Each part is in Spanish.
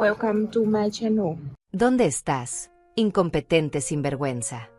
Welcome to my channel. ¿Dónde estás, incompetente sinvergüenza?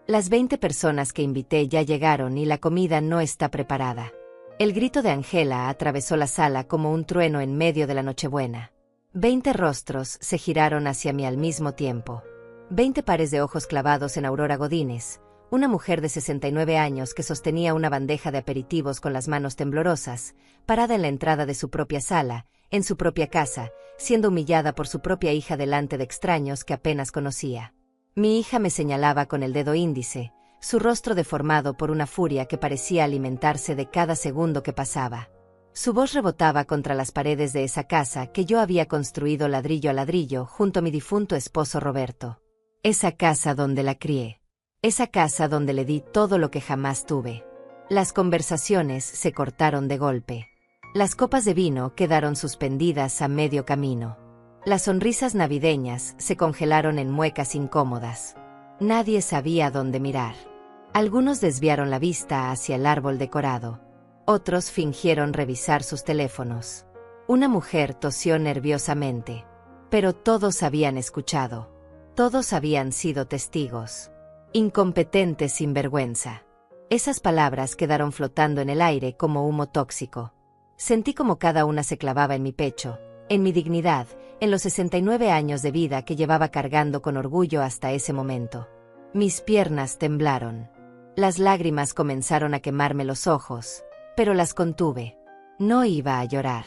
Las 20 personas que invité ya llegaron y la comida no está preparada. El grito de Angela atravesó la sala como un trueno en medio de la Nochebuena. 20 rostros se giraron hacia mí al mismo tiempo. 20 pares de ojos clavados en Aurora Godínez, una mujer de 69 años que sostenía una bandeja de aperitivos con las manos temblorosas, parada en la entrada de su propia sala, en su propia casa, siendo humillada por su propia hija delante de extraños que apenas conocía. Mi hija me señalaba con el dedo índice, su rostro deformado por una furia que parecía alimentarse de cada segundo que pasaba. Su voz rebotaba contra las paredes de esa casa que yo había construido ladrillo a ladrillo junto a mi difunto esposo Roberto. Esa casa donde la crié. Esa casa donde le di todo lo que jamás tuve. Las conversaciones se cortaron de golpe. Las copas de vino quedaron suspendidas a medio camino. Las sonrisas navideñas se congelaron en muecas incómodas. Nadie sabía dónde mirar. Algunos desviaron la vista hacia el árbol decorado. Otros fingieron revisar sus teléfonos. Una mujer tosió nerviosamente. Pero todos habían escuchado. Todos habían sido testigos. Incompetente sinvergüenza. Esas palabras quedaron flotando en el aire como humo tóxico. Sentí como cada una se clavaba en mi pecho, en mi dignidad, en los 69 años de vida que llevaba cargando con orgullo hasta ese momento. Mis piernas temblaron. Las lágrimas comenzaron a quemarme los ojos, pero las contuve. No iba a llorar.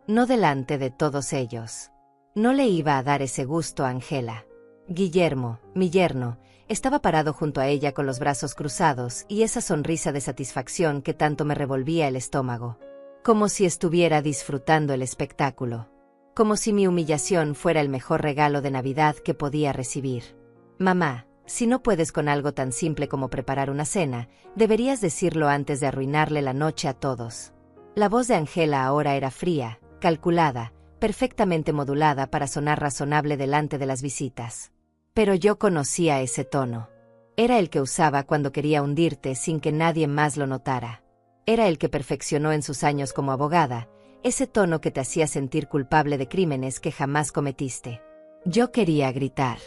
No delante de todos ellos. No le iba a dar ese gusto a Angela. Guillermo, mi yerno, estaba parado junto a ella con los brazos cruzados y esa sonrisa de satisfacción que tanto me revolvía el estómago. Como si estuviera disfrutando el espectáculo. Como si mi humillación fuera el mejor regalo de Navidad que podía recibir. Mamá, si no puedes con algo tan simple como preparar una cena, deberías decirlo antes de arruinarle la noche a todos. La voz de Angela ahora era fría, calculada, perfectamente modulada para sonar razonable delante de las visitas. Pero yo conocía ese tono. Era el que usaba cuando quería hundirte sin que nadie más lo notara. Era el que perfeccionó en sus años como abogada, ese tono que te hacía sentir culpable de crímenes que jamás cometiste. Yo quería gritar.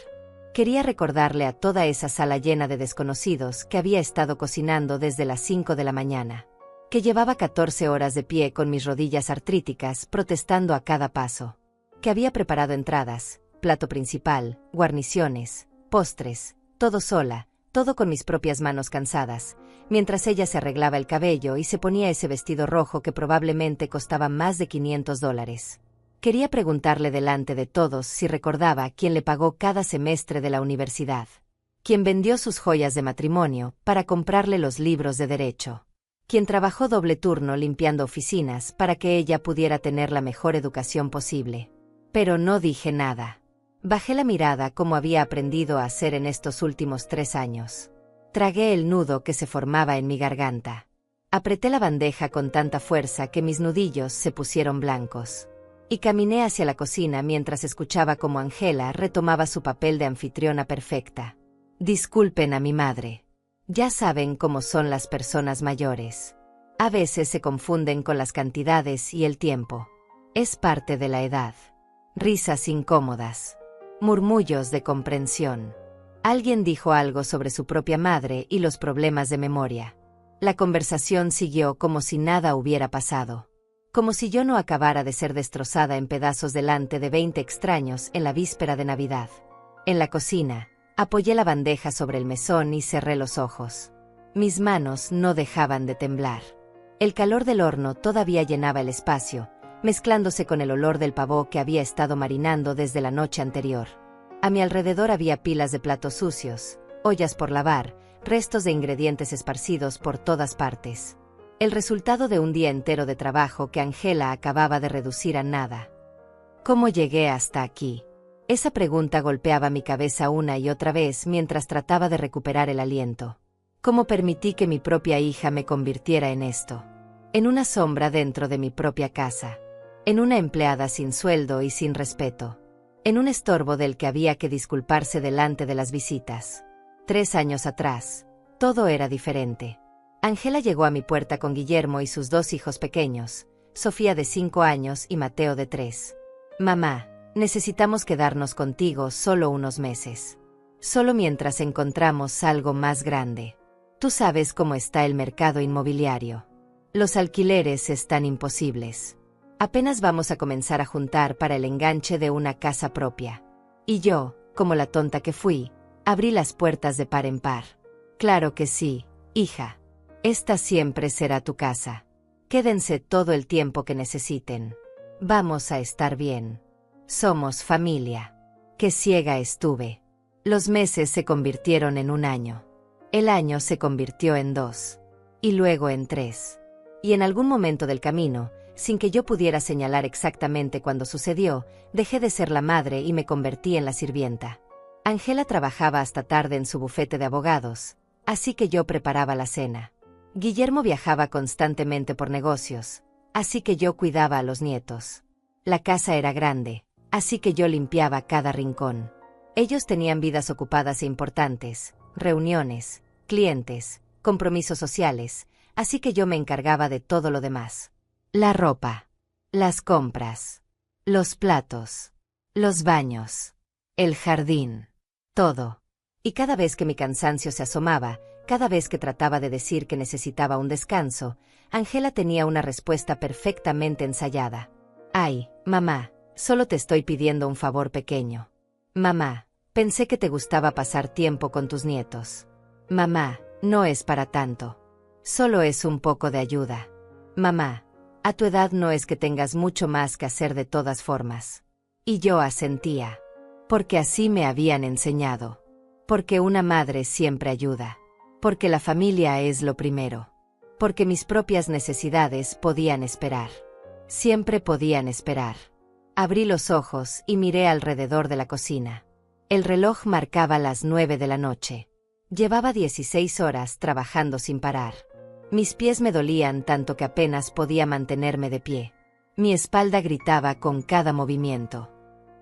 Quería recordarle a toda esa sala llena de desconocidos que había estado cocinando desde las 5 de la mañana. Que llevaba 14 horas de pie con mis rodillas artríticas protestando a cada paso. Que había preparado entradas, plato principal, guarniciones, postres, todo sola, todo con mis propias manos cansadas, mientras ella se arreglaba el cabello y se ponía ese vestido rojo que probablemente costaba más de $500. Quería preguntarle delante de todos si recordaba quién le pagó cada semestre de la universidad. Quién vendió sus joyas de matrimonio para comprarle los libros de derecho. Quien trabajó doble turno limpiando oficinas para que ella pudiera tener la mejor educación posible. Pero no dije nada. Bajé la mirada como había aprendido a hacer en estos últimos 3 años. Tragué el nudo que se formaba en mi garganta. Apreté la bandeja con tanta fuerza que mis nudillos se pusieron blancos. Y caminé hacia la cocina mientras escuchaba cómo Angela retomaba su papel de anfitriona perfecta. Disculpen a mi madre. Ya saben cómo son las personas mayores. A veces se confunden con las cantidades y el tiempo. Es parte de la edad. Risas incómodas. Murmullos de comprensión. Alguien dijo algo sobre su propia madre y los problemas de memoria. La conversación siguió como si nada hubiera pasado. Como si yo no acabara de ser destrozada en pedazos delante de 20 extraños en la víspera de Navidad. En la cocina, apoyé la bandeja sobre el mesón y cerré los ojos. Mis manos no dejaban de temblar. El calor del horno todavía llenaba el espacio, mezclándose con el olor del pavó que había estado marinando desde la noche anterior. A mi alrededor había pilas de platos sucios, ollas por lavar, restos de ingredientes esparcidos por todas partes. El resultado de un día entero de trabajo que Angela acababa de reducir a nada. ¿Cómo llegué hasta aquí? Esa pregunta golpeaba mi cabeza una y otra vez mientras trataba de recuperar el aliento. ¿Cómo permití que mi propia hija me convirtiera en esto? En una sombra dentro de mi propia casa. En una empleada sin sueldo y sin respeto. En un estorbo del que había que disculparse delante de las visitas. 3 años atrás, todo era diferente. Angela llegó a mi puerta con Guillermo y sus 2 hijos pequeños, Sofía de 5 años y Mateo de 3. Mamá, Necesitamos quedarnos contigo solo unos meses. Solo mientras encontramos algo más grande. Tú sabes cómo está el mercado inmobiliario. Los alquileres están imposibles. Apenas vamos a comenzar a juntar para el enganche de una casa propia. Y yo, como la tonta que fui, abrí las puertas de par en par. Claro que sí, hija. Esta siempre será tu casa. Quédense todo el tiempo que necesiten. Vamos a estar bien. Somos familia. Qué ciega estuve. Los meses se convirtieron en un año. El año se convirtió en 2. Y luego en 3. Y en algún momento del camino, sin que yo pudiera señalar exactamente cuándo sucedió, dejé de ser la madre y me convertí en la sirvienta. Ángela trabajaba hasta tarde en su bufete de abogados, así que yo preparaba la cena. Guillermo viajaba constantemente por negocios, así que yo cuidaba a los nietos. La casa era grande, así que yo limpiaba cada rincón. Ellos tenían vidas ocupadas e importantes, reuniones, clientes, compromisos sociales, así que yo me encargaba de todo lo demás. La ropa, las compras, los platos, los baños, el jardín, todo. Y cada vez que mi cansancio se asomaba, cada vez que trataba de decir que necesitaba un descanso, Ángela tenía una respuesta perfectamente ensayada. Ay, mamá, solo te estoy pidiendo un favor pequeño. Mamá, pensé que te gustaba pasar tiempo con tus nietos. Mamá, no es para tanto. Solo es un poco de ayuda. Mamá, a tu edad no es que tengas mucho más que hacer de todas formas. Y yo asentía. Porque así me habían enseñado. Porque una madre siempre ayuda. Porque la familia es lo primero. Porque mis propias necesidades podían esperar. Siempre podían esperar. Abrí los ojos y miré alrededor de la cocina. El reloj marcaba las 9 de la noche. Llevaba 16 horas trabajando sin parar. Mis pies me dolían tanto que apenas podía mantenerme de pie. Mi espalda gritaba con cada movimiento.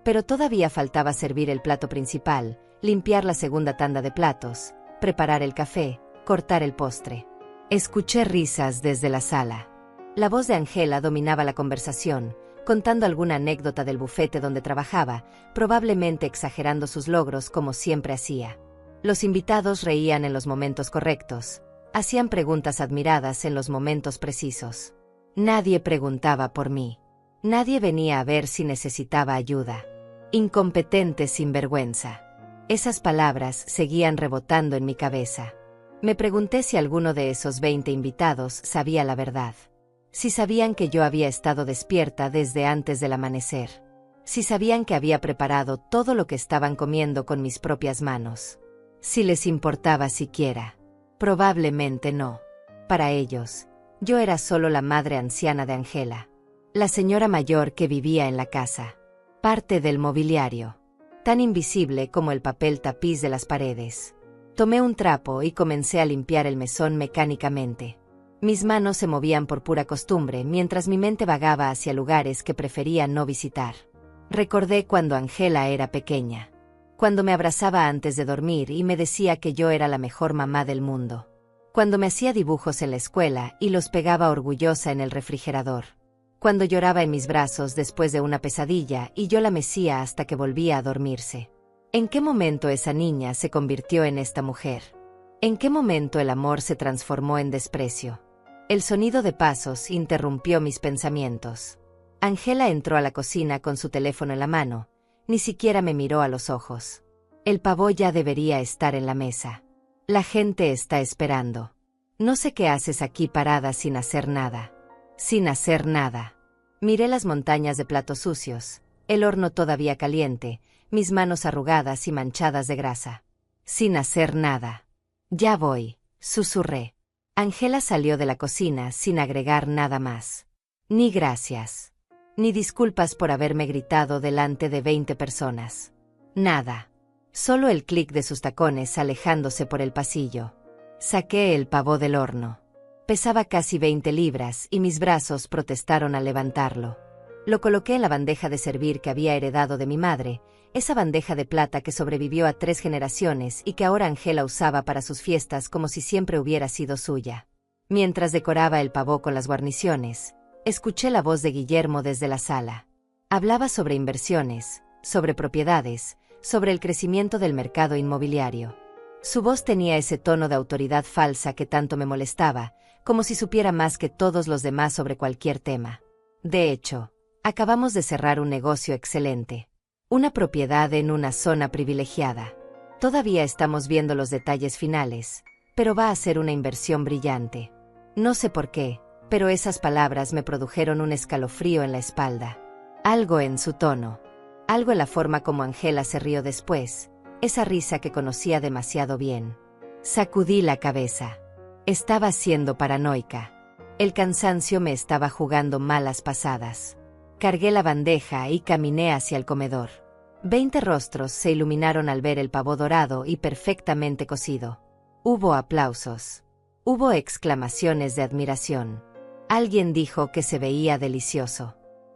Pero todavía faltaba servir el plato principal, limpiar la segunda tanda de platos, preparar el café, cortar el postre. Escuché risas desde la sala. La voz de Ángela dominaba la conversación, contando alguna anécdota del bufete donde trabajaba, probablemente exagerando sus logros como siempre hacía. Los invitados reían en los momentos correctos, hacían preguntas admiradas en los momentos precisos. Nadie preguntaba por mí. Nadie venía a ver si necesitaba ayuda. Incompetente sinvergüenza. Esas palabras seguían rebotando en mi cabeza. Me pregunté si alguno de esos 20 invitados sabía la verdad. Si sabían que yo había estado despierta desde antes del amanecer. Si sabían que había preparado todo lo que estaban comiendo con mis propias manos. Si les importaba siquiera. Probablemente no. Para ellos, yo era solo la madre anciana de Ángela. La señora mayor que vivía en la casa. Parte del mobiliario. Tan invisible como el papel tapiz de las paredes. Tomé un trapo y comencé a limpiar el mesón mecánicamente. Mis manos se movían por pura costumbre mientras mi mente vagaba hacia lugares que prefería no visitar. Recordé cuando Ángela era pequeña. Cuando me abrazaba antes de dormir y me decía que yo era la mejor mamá del mundo. Cuando me hacía dibujos en la escuela y los pegaba orgullosa en el refrigerador. Cuando lloraba en mis brazos después de una pesadilla y yo la mecía hasta que volvía a dormirse. ¿En qué momento esa niña se convirtió en esta mujer? ¿En qué momento el amor se transformó en desprecio? El sonido de pasos interrumpió mis pensamientos. Ángela entró a la cocina con su teléfono en la mano. Ni siquiera me miró a los ojos. El pavo ya debería estar en la mesa. La gente está esperando. No sé qué haces aquí parada sin hacer nada. Sin hacer nada. Miré las montañas de platos sucios, el horno todavía caliente, mis manos arrugadas y manchadas de grasa. Sin hacer nada. Ya voy, susurré. Ángela salió de la cocina sin agregar nada más. Ni gracias. Ni disculpas por haberme gritado delante de 20 personas. Nada. Solo el clic de sus tacones alejándose por el pasillo. Saqué el pavo del horno. Pesaba casi 20 libras y mis brazos protestaron al levantarlo. Lo coloqué en la bandeja de servir que había heredado de mi madre, esa bandeja de plata que sobrevivió a 3 generaciones y que ahora Ángela usaba para sus fiestas como si siempre hubiera sido suya. Mientras decoraba el pavo con las guarniciones, escuché la voz de Guillermo desde la sala. Hablaba sobre inversiones, sobre propiedades, sobre el crecimiento del mercado inmobiliario. Su voz tenía ese tono de autoridad falsa que tanto me molestaba, como si supiera más que todos los demás sobre cualquier tema. De hecho, acabamos de cerrar un negocio excelente. Una propiedad en una zona privilegiada. Todavía estamos viendo los detalles finales, pero va a ser una inversión brillante. No sé por qué, pero esas palabras me produjeron un escalofrío en la espalda. Algo en su tono. Algo en la forma como Angela se rió después, esa risa que conocía demasiado bien. Sacudí la cabeza. Estaba siendo paranoica. El cansancio me estaba jugando malas pasadas. Cargué la bandeja y caminé hacia el comedor. 20 rostros se iluminaron al ver el pavo dorado y perfectamente cocido. Hubo aplausos. Hubo exclamaciones de admiración. Alguien dijo que se veía delicioso.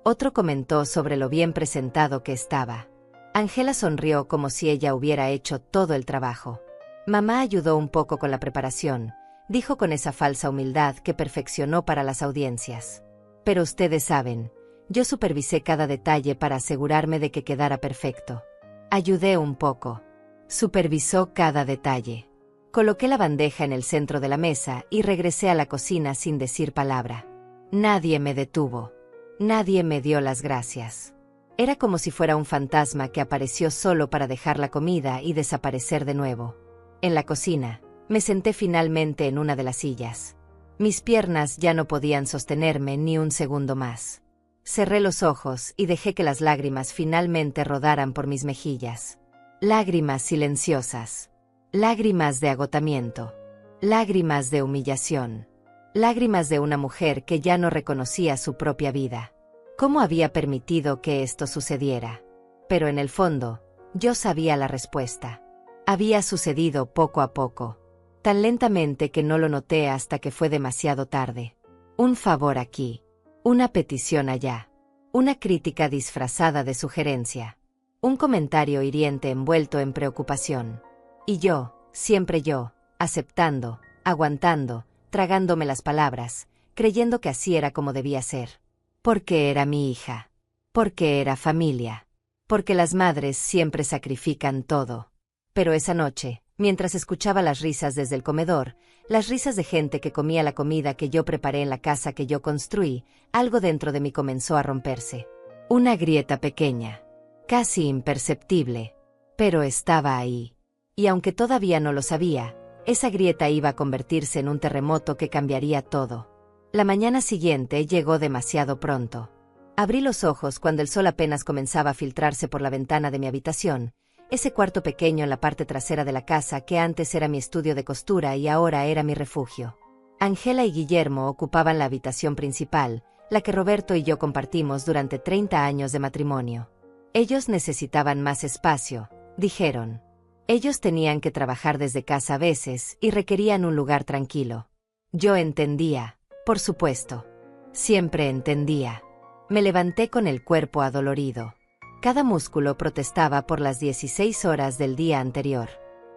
Otro comentó sobre lo bien presentado que estaba. Angela sonrió como si ella hubiera hecho todo el trabajo. Mamá ayudó un poco con la preparación, dijo con esa falsa humildad que perfeccionó para las audiencias. Pero ustedes saben, yo supervisé cada detalle para asegurarme de que quedara perfecto. Ayudé un poco. Supervisó cada detalle. Coloqué la bandeja en el centro de la mesa y regresé a la cocina sin decir palabra. Nadie me detuvo. Nadie me dio las gracias. Era como si fuera un fantasma que apareció solo para dejar la comida y desaparecer de nuevo. En la cocina, me senté finalmente en una de las sillas. Mis piernas ya no podían sostenerme ni un segundo más. Cerré los ojos y dejé que las lágrimas finalmente rodaran por mis mejillas. Lágrimas silenciosas. Lágrimas de agotamiento. Lágrimas de humillación. Lágrimas de una mujer que ya no reconocía su propia vida. ¿Cómo había permitido que esto sucediera? Pero en el fondo, yo sabía la respuesta. Había sucedido poco a poco. Tan lentamente que no lo noté hasta que fue demasiado tarde. Un favor aquí. Una petición allá. Una crítica disfrazada de sugerencia. Un comentario hiriente envuelto en preocupación. Y yo, siempre yo, aceptando, aguantando, tragándome las palabras, creyendo que así era como debía ser. Porque era mi hija. Porque era familia. Porque las madres siempre sacrifican todo. Pero esa noche, mientras escuchaba las risas desde el comedor, las risas de gente que comía la comida que yo preparé en la casa que yo construí, algo dentro de mí comenzó a romperse. Una grieta pequeña, casi imperceptible, pero estaba ahí. Y aunque todavía no lo sabía, esa grieta iba a convertirse en un terremoto que cambiaría todo. La mañana siguiente llegó demasiado pronto. Abrí los ojos cuando el sol apenas comenzaba a filtrarse por la ventana de mi habitación, ese cuarto pequeño en la parte trasera de la casa que antes era mi estudio de costura y ahora era mi refugio. Angela y Guillermo ocupaban la habitación principal, la que Roberto y yo compartimos durante 30 años de matrimonio. Ellos necesitaban más espacio, dijeron. Ellos tenían que trabajar desde casa a veces y requerían un lugar tranquilo. Yo entendía, por supuesto. Siempre entendía. Me levanté con el cuerpo adolorido. Cada músculo protestaba por las 16 horas del día anterior.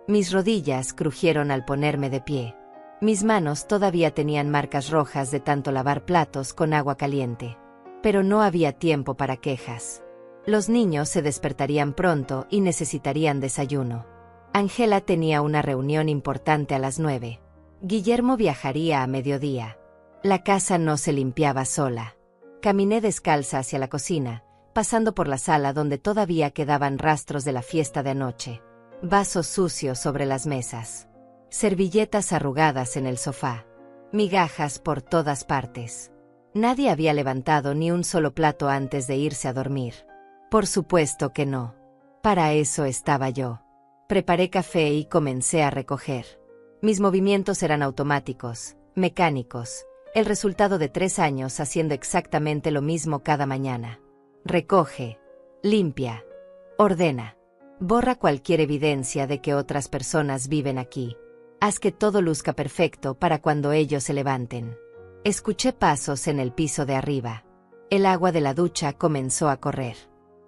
Mis rodillas crujieron al ponerme de pie. Mis manos todavía tenían marcas rojas de tanto lavar platos con agua caliente. Pero no había tiempo para quejas. Los niños se despertarían pronto y necesitarían desayuno. Angela tenía una reunión importante a las 9. Guillermo viajaría a mediodía. La casa no se limpiaba sola. Caminé descalza hacia la cocina, pasando por la sala donde todavía quedaban rastros de la fiesta de anoche. Vasos sucios sobre las mesas. Servilletas arrugadas en el sofá. Migajas por todas partes. Nadie había levantado ni un solo plato antes de irse a dormir. Por supuesto que no. Para eso estaba yo. Preparé café y comencé a recoger. Mis movimientos eran automáticos, mecánicos, el resultado de 3 años haciendo exactamente lo mismo cada mañana. Recoge, limpia, ordena. Borra cualquier evidencia de que otras personas viven aquí. Haz que todo luzca perfecto para cuando ellos se levanten. Escuché pasos en el piso de arriba. El agua de la ducha comenzó a correr.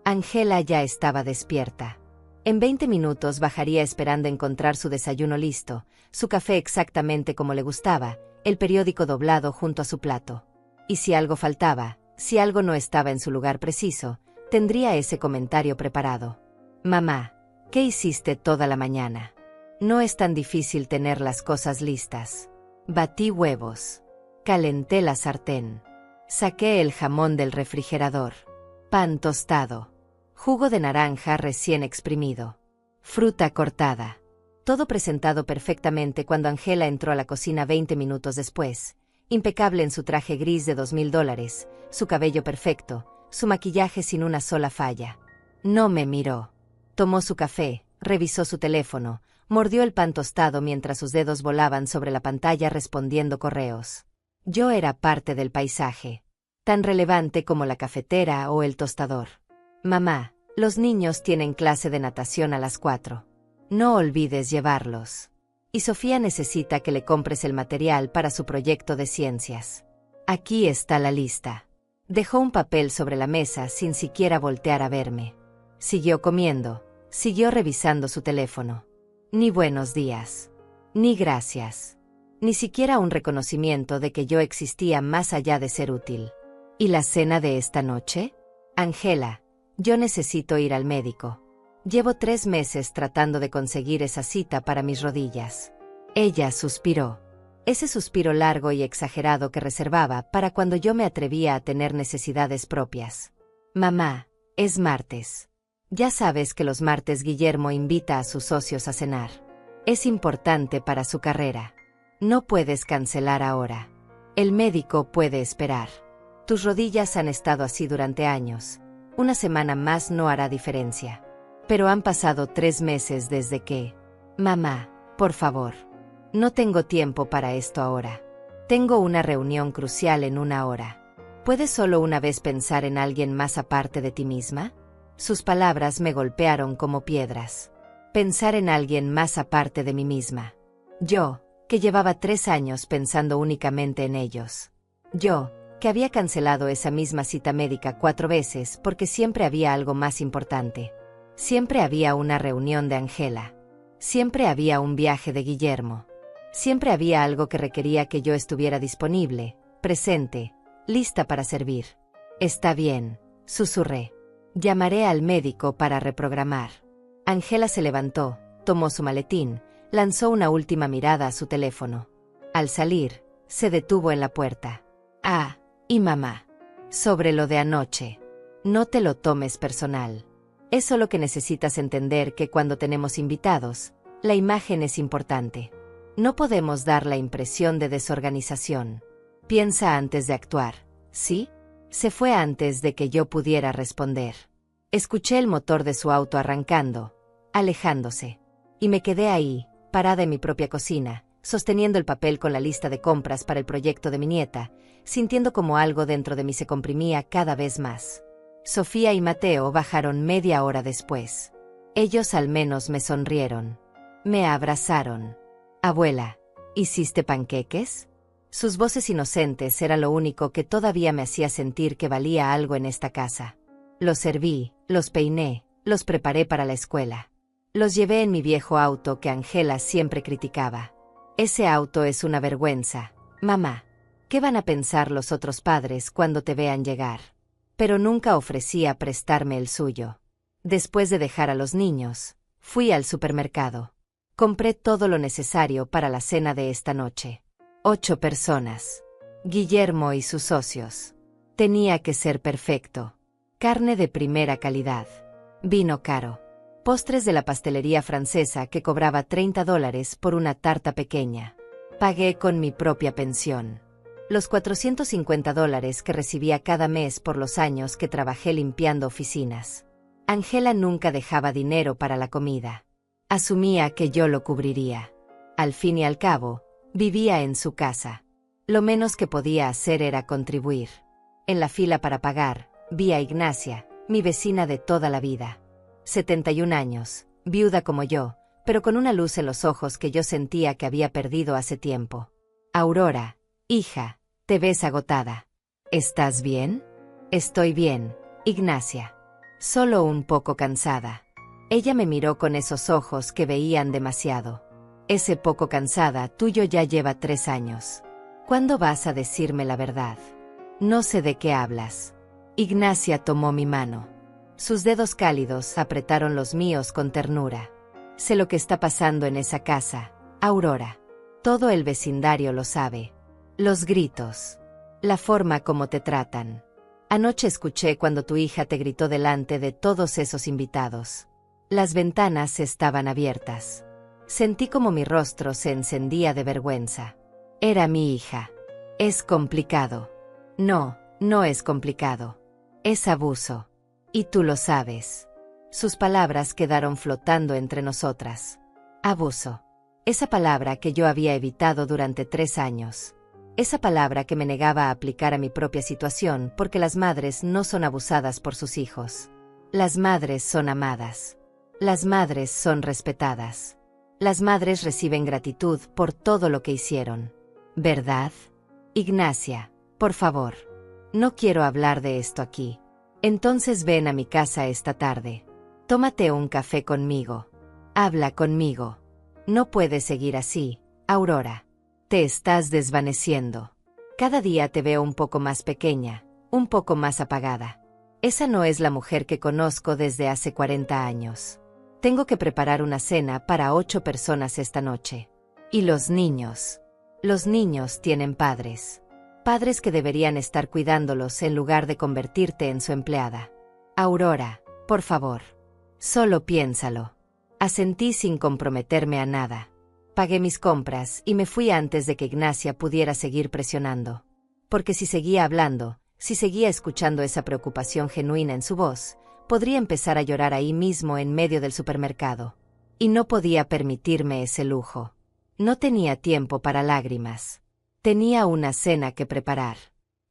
Angela ya estaba despierta. En 20 minutos bajaría esperando encontrar su desayuno listo, su café exactamente como le gustaba, el periódico doblado junto a su plato. Y si algo faltaba, si algo no estaba en su lugar preciso, tendría ese comentario preparado. Mamá, ¿qué hiciste toda la mañana? No es tan difícil tener las cosas listas. Batí huevos. Calenté la sartén. Saqué el jamón del refrigerador. Pan tostado. Jugo de naranja recién exprimido. Fruta cortada. Todo presentado perfectamente cuando Angela entró a la cocina 20 minutos después, impecable en su traje gris de $2000, su cabello perfecto, su maquillaje sin una sola falla. No me miró. Tomó su café, revisó su teléfono, mordió el pan tostado mientras sus dedos volaban sobre la pantalla respondiendo correos. Yo era parte del paisaje, tan relevante como la cafetera o el tostador. Mamá, los niños tienen clase de natación a las 4. No olvides llevarlos. Y Sofía necesita que le compres el material para su proyecto de ciencias. Aquí está la lista. Dejó un papel sobre la mesa sin siquiera voltear a verme. Siguió comiendo, siguió revisando su teléfono. Ni buenos días. Ni gracias. Ni siquiera un reconocimiento de que yo existía más allá de ser útil. ¿Y la cena de esta noche? Angela, yo necesito ir al médico. Llevo 3 meses tratando de conseguir esa cita para mis rodillas. Ella suspiró. Ese suspiro largo y exagerado que reservaba para cuando yo me atrevía a tener necesidades propias. Mamá, es martes. Ya sabes que los martes Guillermo invita a sus socios a cenar. Es importante para su carrera. No puedes cancelar ahora. El médico puede esperar. Tus rodillas han estado así durante años. Una semana más no hará diferencia. Pero han pasado 3 meses desde que... Mamá, por favor. No tengo tiempo para esto ahora. Tengo una reunión crucial en 1 hora. ¿Puedes solo una vez pensar en alguien más aparte de ti misma? Sus palabras me golpearon como piedras. Pensar en alguien más aparte de mí misma. Yo, que llevaba 3 años pensando únicamente en ellos. Yo, que había cancelado esa misma cita médica 4 veces porque siempre había algo más importante. Siempre había una reunión de Angela. Siempre había un viaje de Guillermo. Siempre había algo que requería que yo estuviera disponible, presente, lista para servir. Está bien, susurré. Llamaré al médico para reprogramar. Angela se levantó, tomó su maletín, lanzó una última mirada a su teléfono. Al salir, se detuvo en la puerta. Ah, y mamá. Sobre lo de anoche. No te lo tomes personal. Es solo que necesitas entender que cuando tenemos invitados, la imagen es importante. No podemos dar la impresión de desorganización. Piensa antes de actuar, ¿sí? Se fue antes de que yo pudiera responder. Escuché el motor de su auto arrancando, alejándose. Y me quedé ahí, parada en mi propia cocina, sosteniendo el papel con la lista de compras para el proyecto de mi nieta, sintiendo como algo dentro de mí se comprimía cada vez más. Sofía y Mateo bajaron media hora después. Ellos al menos me sonrieron. Me abrazaron. Abuela, ¿hiciste panqueques? Sus voces inocentes era lo único que todavía me hacía sentir que valía algo en esta casa. Los serví, los peiné, los preparé para la escuela. Los llevé en mi viejo auto que Angela siempre criticaba. Ese auto es una vergüenza, mamá. ¿Qué van a pensar los otros padres cuando te vean llegar? Pero nunca ofrecía prestarme el suyo. Después de dejar a los niños, fui al supermercado. Compré todo lo necesario para la cena de esta noche. 8 personas. Guillermo y sus socios. Tenía que ser perfecto. Carne de primera calidad. Vino caro. Postres de la pastelería francesa que cobraba $30 por una tarta pequeña. Pagué con mi propia pensión. Los $450 que recibía cada mes por los años que trabajé limpiando oficinas. Angela nunca dejaba dinero para la comida. Asumía que yo lo cubriría. Al fin y al cabo, vivía en su casa. Lo menos que podía hacer era contribuir. En la fila para pagar, vi a Ignacia, mi vecina de toda la vida. 71 años, viuda como yo, pero con una luz en los ojos que yo sentía que había perdido hace tiempo. Aurora, hija, te ves agotada. ¿Estás bien? Estoy bien, Ignacia. Solo un poco cansada. Ella me miró con esos ojos que veían demasiado. Ese poco cansada tuyo ya lleva 3 años. ¿Cuándo vas a decirme la verdad? No sé de qué hablas. Ignacia tomó mi mano. Sus dedos cálidos apretaron los míos con ternura. Sé lo que está pasando en esa casa, Aurora. Todo el vecindario lo sabe. Los gritos. La forma como te tratan. Anoche escuché cuando tu hija te gritó delante de todos esos invitados. Las ventanas estaban abiertas. Sentí como mi rostro se encendía de vergüenza. Era mi hija. Es complicado. No, no es complicado. Es abuso. Y tú lo sabes. Sus palabras quedaron flotando entre nosotras. Abuso. Esa palabra que yo había evitado durante 3 años. Esa palabra que me negaba a aplicar a mi propia situación porque las madres no son abusadas por sus hijos. Las madres son amadas. Las madres son respetadas. Las madres reciben gratitud por todo lo que hicieron. ¿Verdad? Ignacia, por favor. No quiero hablar de esto aquí. Entonces ven a mi casa esta tarde. Tómate un café conmigo. Habla conmigo. No puedes seguir así, Aurora. Te estás desvaneciendo. Cada día te veo un poco más pequeña, un poco más apagada. Esa no es la mujer que conozco desde hace 40 años. Tengo que preparar una cena para 8 personas esta noche. Y los niños. Los niños tienen padres. Padres que deberían estar cuidándolos en lugar de convertirte en su empleada. Aurora, por favor. Solo piénsalo. Asentí sin comprometerme a nada. Pagué mis compras y me fui antes de que Ignacia pudiera seguir presionando. Porque si seguía hablando, si seguía escuchando esa preocupación genuina en su voz, podría empezar a llorar ahí mismo en medio del supermercado. Y no podía permitirme ese lujo. No tenía tiempo para lágrimas. Tenía una cena que preparar.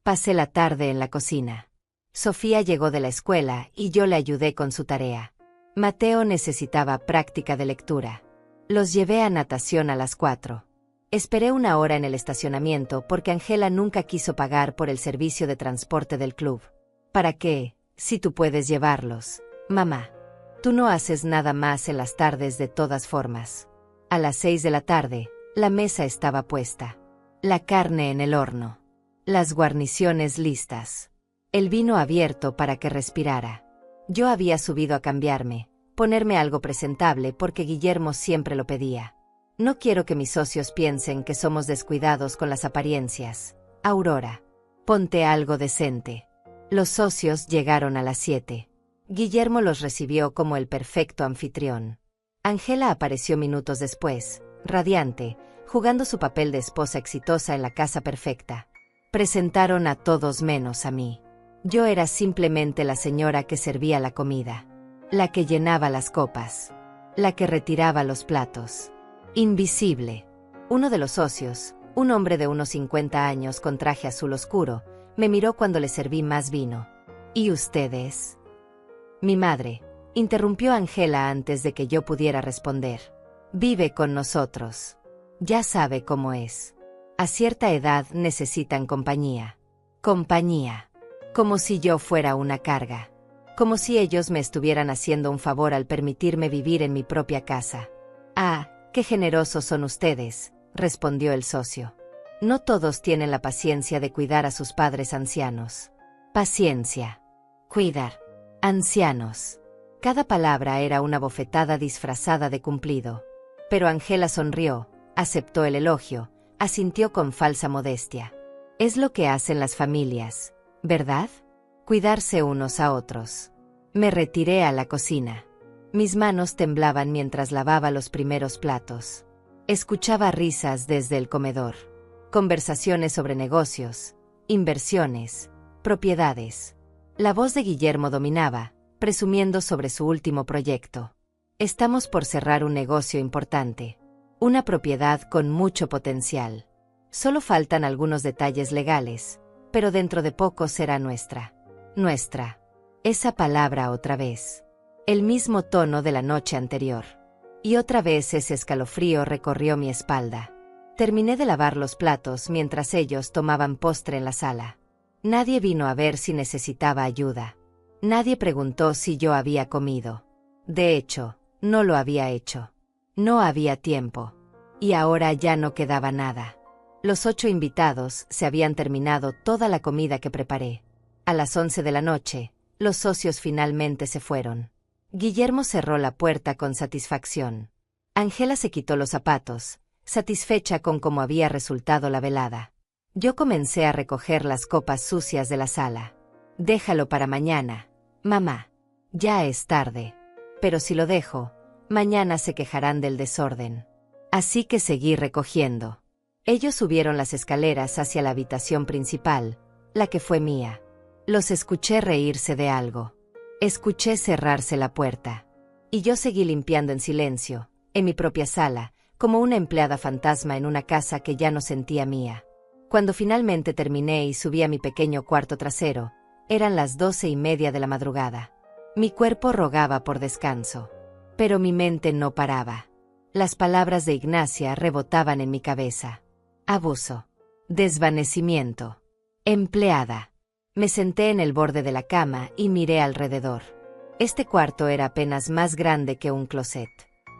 Pasé la tarde en la cocina. Sofía llegó de la escuela y yo le ayudé con su tarea. Mateo necesitaba práctica de lectura. Los llevé a natación a las 4. Esperé 1 hora en el estacionamiento porque Ángela nunca quiso pagar por el servicio de transporte del club. ¿Para qué? Si tú puedes llevarlos, mamá. Tú no haces nada más en las tardes de todas formas. A las 6 de la tarde, la mesa estaba puesta. La carne en el horno. Las guarniciones listas. El vino abierto para que respirara. Yo había subido a cambiarme, ponerme algo presentable porque Guillermo siempre lo pedía. No quiero que mis socios piensen que somos descuidados con las apariencias. Aurora, ponte algo decente. Los socios llegaron a las 7. Guillermo los recibió como el perfecto anfitrión. Ángela apareció minutos después, radiante, jugando su papel de esposa exitosa en la casa perfecta. Presentaron a todos menos a mí. Yo era simplemente la señora que servía la comida, la que llenaba las copas, la que retiraba los platos. Invisible. Uno de los socios, un hombre de unos 50 años con traje azul oscuro, me miró cuando le serví más vino. ¿Y ustedes? Mi madre, interrumpió Ángela antes de que yo pudiera responder. Vive con nosotros. Ya sabe cómo es. A cierta edad necesitan compañía. Compañía. Como si yo fuera una carga. Como si ellos me estuvieran haciendo un favor al permitirme vivir en mi propia casa. Ah, qué generosos son ustedes, respondió el socio. No todos tienen la paciencia de cuidar a sus padres ancianos. Paciencia. Cuidar. Ancianos. Cada palabra era una bofetada disfrazada de cumplido. Pero Ángela sonrió, aceptó el elogio, asintió con falsa modestia. Es lo que hacen las familias, ¿verdad? Cuidarse unos a otros. Me retiré a la cocina. Mis manos temblaban mientras lavaba los primeros platos. Escuchaba risas desde el comedor. Conversaciones sobre negocios, inversiones, propiedades. La voz de Guillermo dominaba, presumiendo sobre su último proyecto. Estamos por cerrar un negocio importante. Una propiedad con mucho potencial. Solo faltan algunos detalles legales, pero dentro de poco será nuestra. Nuestra. Esa palabra otra vez. El mismo tono de la noche anterior. Y otra vez ese escalofrío recorrió mi espalda. Terminé de lavar los platos mientras ellos tomaban postre en la sala. Nadie vino a ver si necesitaba ayuda. Nadie preguntó si yo había comido. De hecho, no lo había hecho. No había tiempo. Y ahora ya no quedaba nada. Los 8 invitados se habían terminado toda la comida que preparé. A las 11 de la noche, Los socios finalmente se fueron. Guillermo cerró la puerta con satisfacción. Ángela se quitó los zapatos, satisfecha con cómo había resultado la velada. Yo comencé a recoger las copas sucias de la sala. Déjalo para mañana, mamá. Ya es tarde. Pero si lo dejo, mañana se quejarán del desorden. Así que seguí recogiendo. Ellos subieron las escaleras hacia la habitación principal, la que fue mía. Los escuché reírse de algo. Escuché cerrarse la puerta. Y yo seguí limpiando en silencio, en mi propia sala, como una empleada fantasma en una casa que ya no sentía mía. Cuando finalmente terminé y subí a mi pequeño cuarto trasero, eran las 12:30 de la madrugada. Mi cuerpo rogaba por descanso. Pero mi mente no paraba. Las palabras de Ignacia rebotaban en mi cabeza. Abuso. Desvanecimiento. Empleada. Me senté en el borde de la cama y miré alrededor. Este cuarto era apenas más grande que un closet.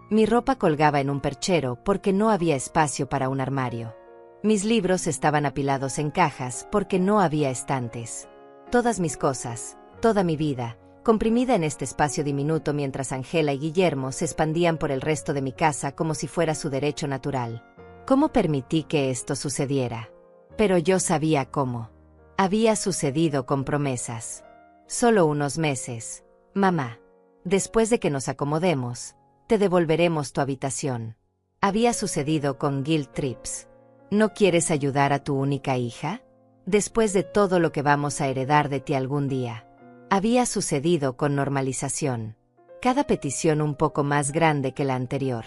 Mi ropa colgaba en un perchero porque no había espacio para un armario. Mis libros estaban apilados en cajas porque no había estantes. Todas mis cosas, toda mi vida, comprimida en este espacio diminuto mientras Ángela y Guillermo se expandían por el resto de mi casa como si fuera su derecho natural. ¿Cómo permití que esto sucediera? Pero yo sabía cómo. Había sucedido con promesas. Solo unos meses. Mamá. Después de que nos acomodemos, te devolveremos tu habitación. Había sucedido con guilt trips. ¿No quieres ayudar a tu única hija? Después de todo lo que vamos a heredar de ti algún día. Había sucedido con normalización. Cada petición un poco más grande que la anterior.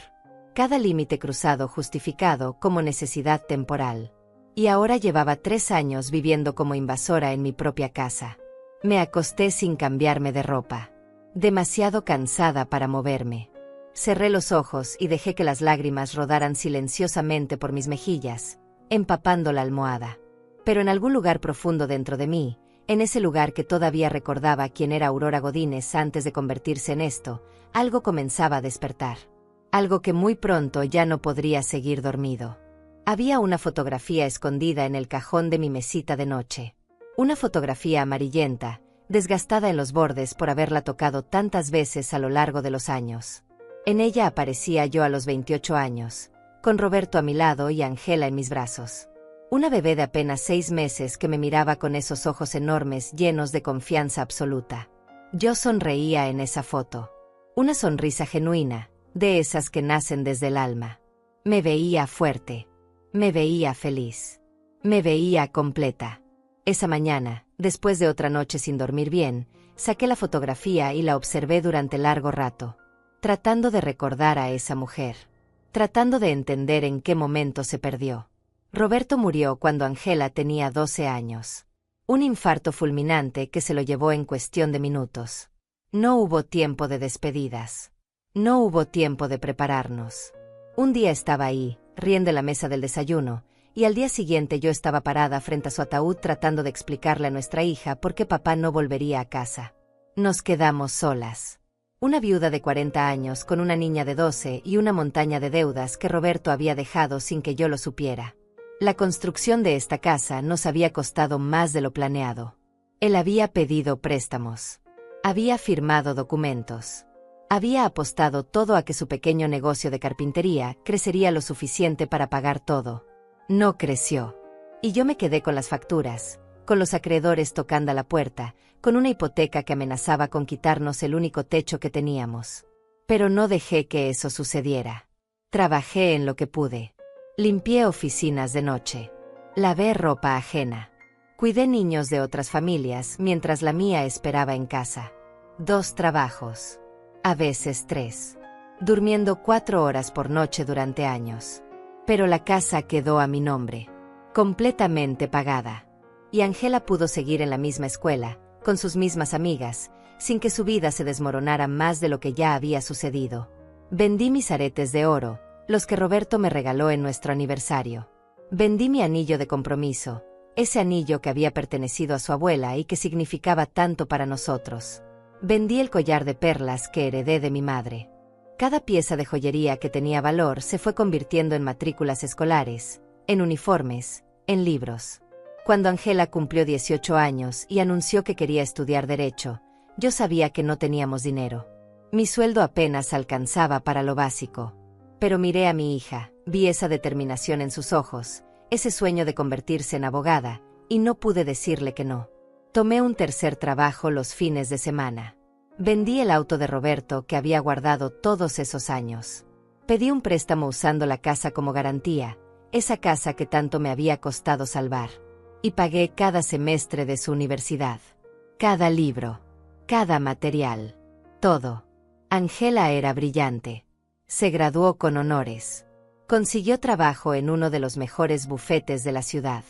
Cada límite cruzado justificado como necesidad temporal. Y ahora llevaba 3 años viviendo como invasora en mi propia casa. Me acosté sin cambiarme de ropa. Demasiado cansada para moverme. Cerré los ojos y dejé que las lágrimas rodaran silenciosamente por mis mejillas, empapando la almohada. Pero en algún lugar profundo dentro de mí, en ese lugar que todavía recordaba quién era Aurora Godínez antes de convertirse en esto, algo comenzaba a despertar. Algo que muy pronto ya no podría seguir dormido. Había una fotografía escondida en el cajón de mi mesita de noche. Una fotografía amarillenta, desgastada en los bordes por haberla tocado tantas veces a lo largo de los años. En ella aparecía yo a los 28 años, con Roberto a mi lado y Ángela en mis brazos. Una bebé de apenas 6 meses que me miraba con esos ojos enormes llenos de confianza absoluta. Yo sonreía en esa foto. Una sonrisa genuina, de esas que nacen desde el alma. Me veía fuerte. Me veía feliz. Me veía completa. Esa mañana, después de otra noche sin dormir bien, saqué la fotografía y la observé durante largo rato. Tratando de recordar a esa mujer. Tratando de entender en qué momento se perdió. Roberto murió cuando Ángela tenía 12 años. Un infarto fulminante que se lo llevó en cuestión de minutos. No hubo tiempo de despedidas. No hubo tiempo de prepararnos. Un día estaba ahí, riendo en la mesa del desayuno, y al día siguiente yo estaba parada frente a su ataúd tratando de explicarle a nuestra hija por qué papá no volvería a casa. Nos quedamos solas. Una viuda de 40 años con una niña de 12 y una montaña de deudas que Roberto había dejado sin que yo lo supiera. La construcción de esta casa nos había costado más de lo planeado. Él había pedido préstamos. Había firmado documentos. Había apostado todo a que su pequeño negocio de carpintería crecería lo suficiente para pagar todo. No creció. Y yo me quedé con las facturas, con los acreedores tocando a la puerta, con una hipoteca que amenazaba con quitarnos el único techo que teníamos. Pero no dejé que eso sucediera. Trabajé en lo que pude. Limpié oficinas de noche. Lavé ropa ajena. Cuidé niños de otras familias mientras la mía esperaba en casa. 2 trabajos. A veces 3. Durmiendo 4 horas por noche durante años. Pero la casa quedó a mi nombre. Completamente pagada. Y Ángela pudo seguir en la misma escuela, con sus mismas amigas, sin que su vida se desmoronara más de lo que ya había sucedido. Vendí mis aretes de oro, los que Roberto me regaló en nuestro aniversario. Vendí mi anillo de compromiso, ese anillo que había pertenecido a su abuela y que significaba tanto para nosotros. Vendí el collar de perlas que heredé de mi madre. Cada pieza de joyería que tenía valor se fue convirtiendo en matrículas escolares, en uniformes, en libros. Cuando Ángela cumplió 18 años y anunció que quería estudiar Derecho, Yo sabía que no teníamos dinero. Mi sueldo apenas alcanzaba para lo básico. Pero miré a mi hija, vi esa determinación en sus ojos, ese sueño de convertirse en abogada, y no pude decirle que no. Tomé un tercer trabajo los fines de semana. Vendí el auto de Roberto que había guardado todos esos años. Pedí un préstamo usando la casa como garantía, esa casa que tanto me había costado salvar. Y pagué cada semestre de su universidad. Cada libro. Cada material. Todo. Ángela era brillante. Se graduó con honores. Consiguió trabajo en uno de los mejores bufetes de la ciudad.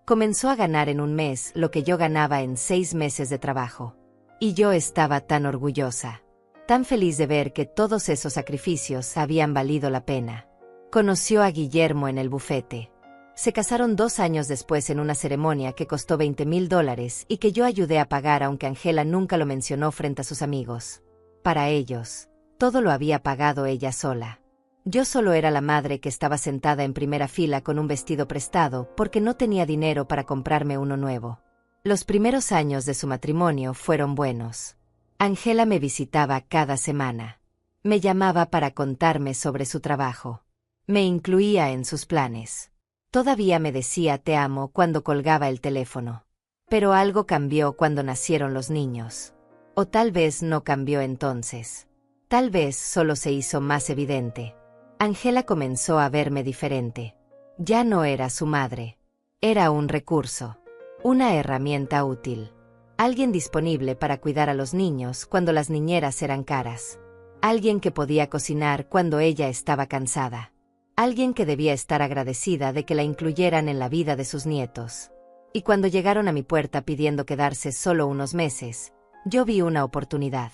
Comenzó a ganar en un mes lo que yo ganaba en 6 meses de trabajo. Y yo estaba tan orgullosa, tan feliz de ver que todos esos sacrificios habían valido la pena. Conoció a Guillermo en el bufete. Se casaron 2 años después en una ceremonia que costó $20,000 y que yo ayudé a pagar, aunque Ángela nunca lo mencionó frente a sus amigos. Para ellos, todo lo había pagado ella sola. Yo solo era la madre que estaba sentada en primera fila con un vestido prestado porque no tenía dinero para comprarme uno nuevo. Los primeros años de su matrimonio fueron buenos. Ángela me visitaba cada semana. Me llamaba para contarme sobre su trabajo. Me incluía en sus planes. Todavía me decía te amo cuando colgaba el teléfono. Pero algo cambió cuando nacieron los niños. O tal vez no cambió entonces. Tal vez solo se hizo más evidente. Ángela comenzó a verme diferente. Ya no era su madre. Era un recurso. Una herramienta útil. Alguien disponible para cuidar a los niños cuando las niñeras eran caras. Alguien que podía cocinar cuando ella estaba cansada. Alguien que debía estar agradecida de que la incluyeran en la vida de sus nietos. Y cuando llegaron a mi puerta pidiendo quedarse solo unos meses, yo vi una oportunidad.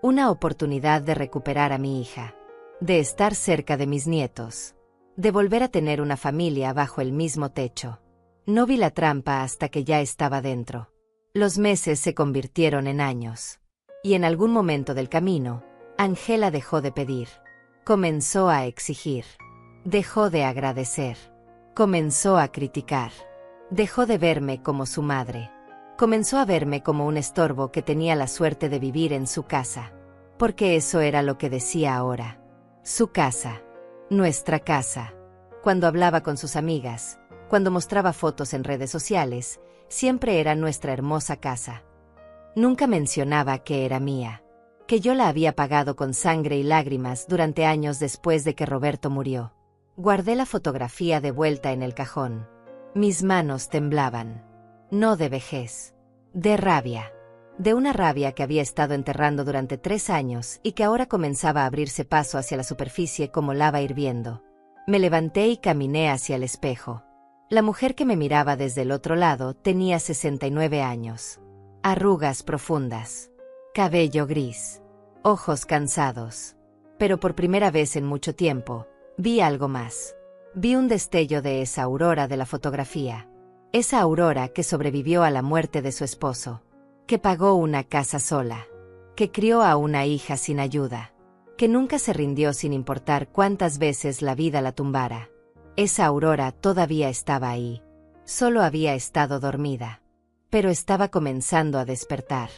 Una oportunidad de recuperar a mi hija. De estar cerca de mis nietos. De volver a tener una familia bajo el mismo techo. No vi la trampa hasta que ya estaba dentro. Los meses se convirtieron en años. Y en algún momento del camino, Ángela dejó de pedir. Comenzó a exigir. Dejó de agradecer. Comenzó a criticar. Dejó de verme como su madre. Comenzó a verme como un estorbo que tenía la suerte de vivir en su casa. Porque eso era lo que decía ahora. Su casa. Nuestra casa. Cuando hablaba con sus amigas, cuando mostraba fotos en redes sociales, siempre era nuestra hermosa casa. Nunca mencionaba que era mía, que yo la había pagado con sangre y lágrimas durante años después de que Roberto murió. Guardé la fotografía de vuelta en el cajón. Mis manos temblaban. No de vejez. De rabia. De una rabia que había estado enterrando durante 3 años y que ahora comenzaba a abrirse paso hacia la superficie como lava hirviendo. Me levanté y caminé hacia el espejo. La mujer que me miraba desde el otro lado tenía 69 años. Arrugas profundas. Cabello gris. Ojos cansados. Pero por primera vez en mucho tiempo, vi algo más. Vi un destello de esa Aurora de la fotografía. Esa Aurora que sobrevivió a la muerte de su esposo. Que pagó una casa sola. Que crió a una hija sin ayuda. Que nunca se rindió sin importar cuántas veces la vida la tumbara. Esa Aurora todavía estaba ahí. Solo había estado dormida. Pero estaba comenzando a despertar.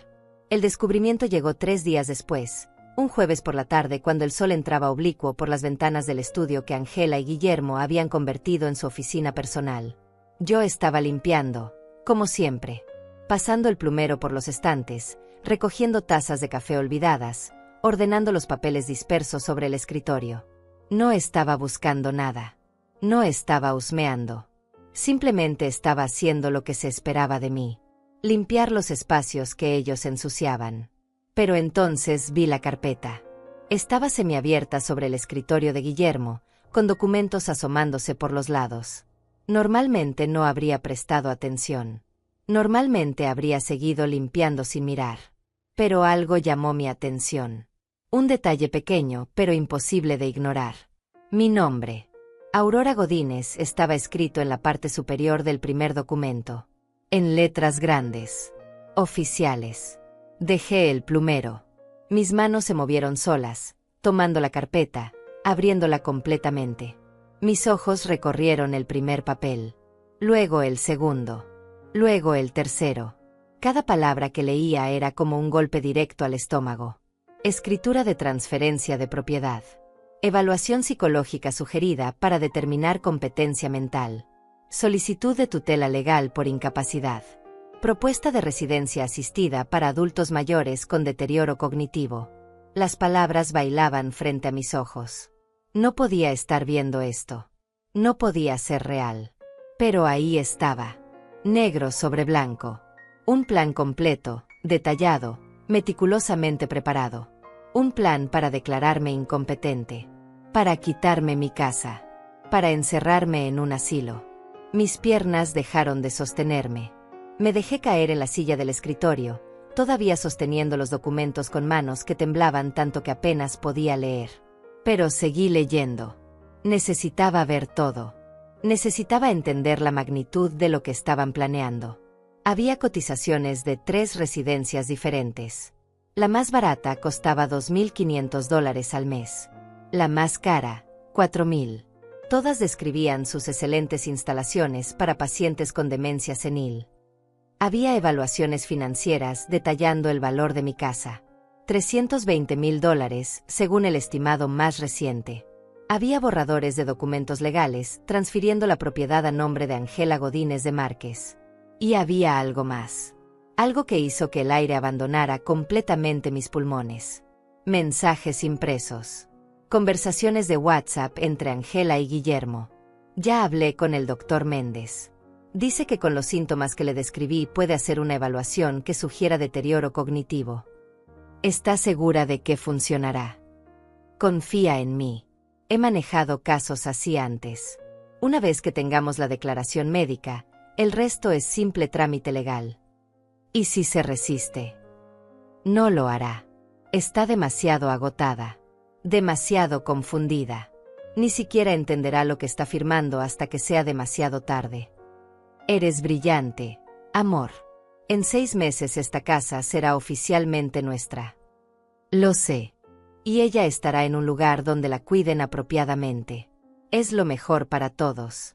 El descubrimiento llegó 3 días después, un jueves por la tarde cuando el sol entraba oblicuo por las ventanas del estudio que Ángela y Guillermo habían convertido en su oficina personal. Yo estaba limpiando, como siempre. Pasando el plumero por los estantes, recogiendo tazas de café olvidadas, ordenando los papeles dispersos sobre el escritorio. No estaba buscando nada. No estaba husmeando. Simplemente estaba haciendo lo que se esperaba de mí. Limpiar los espacios que ellos ensuciaban. Pero entonces vi la carpeta. Estaba semiabierta sobre el escritorio de Guillermo, con documentos asomándose por los lados. Normalmente no habría prestado atención. Normalmente habría seguido limpiando sin mirar. Pero algo llamó mi atención. Un detalle pequeño, pero imposible de ignorar. Mi nombre. Aurora Godínez estaba escrito en la parte superior del primer documento. En letras grandes. Oficiales. Dejé el plumero. Mis manos se movieron solas, tomando la carpeta, abriéndola completamente. Mis ojos recorrieron el primer papel. Luego el segundo. Luego el tercero. Cada palabra que leía era como un golpe directo al estómago. Escritura de transferencia de propiedad. Evaluación psicológica sugerida para determinar competencia mental. Solicitud de tutela legal por incapacidad. Propuesta de residencia asistida para adultos mayores con deterioro cognitivo. Las palabras bailaban frente a mis ojos. No podía estar viendo esto. No podía ser real. Pero ahí estaba. Negro sobre blanco. Un plan completo, detallado, meticulosamente preparado. Un plan para declararme incompetente. Para quitarme mi casa. Para encerrarme en un asilo. Mis piernas dejaron de sostenerme. Me dejé caer en la silla del escritorio, todavía sosteniendo los documentos con manos que temblaban tanto que apenas podía leer. Pero seguí leyendo. Necesitaba ver todo. Necesitaba entender la magnitud de lo que estaban planeando. Había cotizaciones de 3 residencias diferentes. La más barata costaba $2.500 al mes. La más cara, $4.000. Todas describían sus excelentes instalaciones para pacientes con demencia senil. Había evaluaciones financieras detallando el valor de mi casa. $320.000 según el estimado más reciente. Había borradores de documentos legales transfiriendo la propiedad a nombre de Ángela Godínez de Márquez. Y había algo más. Algo que hizo que el aire abandonara completamente mis pulmones. Mensajes impresos. Conversaciones de WhatsApp entre Ángela y Guillermo. Ya hablé con el doctor Méndez. Dice que con los síntomas que le describí puede hacer una evaluación que sugiera deterioro cognitivo. ¿Está segura de que funcionará? Confía en mí. He manejado casos así antes. Una vez que tengamos la declaración médica, el resto es simple trámite legal. ¿Y si se resiste? No lo hará. Está demasiado agotada. Demasiado confundida. Ni siquiera entenderá lo que está firmando hasta que sea demasiado tarde. Eres brillante, amor. En 6 meses esta casa será oficialmente nuestra. Lo sé. Y ella estará en un lugar donde la cuiden apropiadamente. Es lo mejor para todos.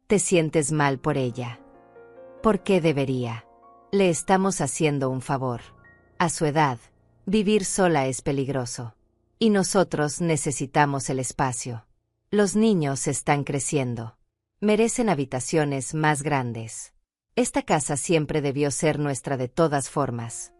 ¿Te sientes mal por ella? ¿Por qué debería? Le estamos haciendo un favor. A su edad, vivir sola es peligroso. Y nosotros necesitamos el espacio. Los niños están creciendo. Merecen habitaciones más grandes. Esta casa siempre debió ser nuestra de todas formas.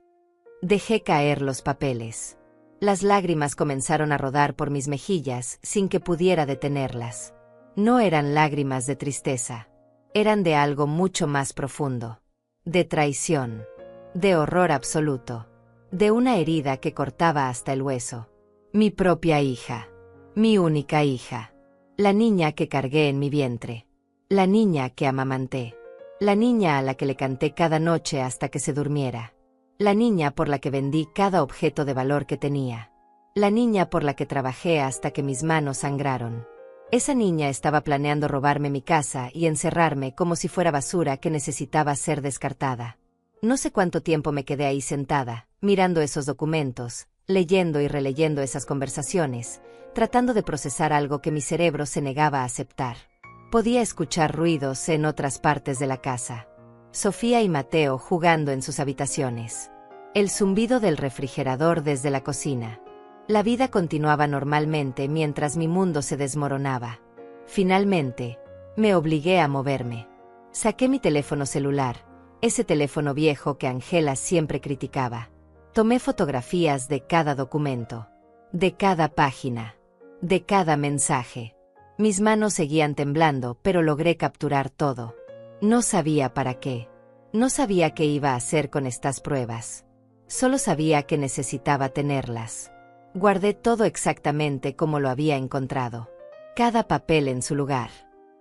Dejé caer los papeles. Las lágrimas comenzaron a rodar por mis mejillas sin que pudiera detenerlas. No eran lágrimas de tristeza. Eran de algo mucho más profundo. De traición. De horror absoluto. De una herida que cortaba hasta el hueso. Mi propia hija. Mi única hija. La niña que cargué en mi vientre. La niña que amamanté. La niña a la que le canté cada noche hasta que se durmiera. La niña por la que vendí cada objeto de valor que tenía. La niña por la que trabajé hasta que mis manos sangraron. Esa niña estaba planeando robarme mi casa y encerrarme como si fuera basura que necesitaba ser descartada. No sé cuánto tiempo me quedé ahí sentada, mirando esos documentos, leyendo y releyendo esas conversaciones, tratando de procesar algo que mi cerebro se negaba a aceptar. Podía escuchar ruidos en otras partes de la casa. Sofía y Mateo jugando en sus habitaciones. El zumbido del refrigerador desde la cocina. La vida continuaba normalmente mientras mi mundo se desmoronaba. Finalmente, me obligué a moverme. Saqué mi teléfono celular, ese teléfono viejo que Ángela siempre criticaba. Tomé fotografías de cada documento, de cada página, de cada mensaje. Mis manos seguían temblando, pero logré capturar todo. No sabía para qué. No sabía qué iba a hacer con estas pruebas. Solo sabía que necesitaba tenerlas. Guardé todo exactamente como lo había encontrado. Cada papel en su lugar.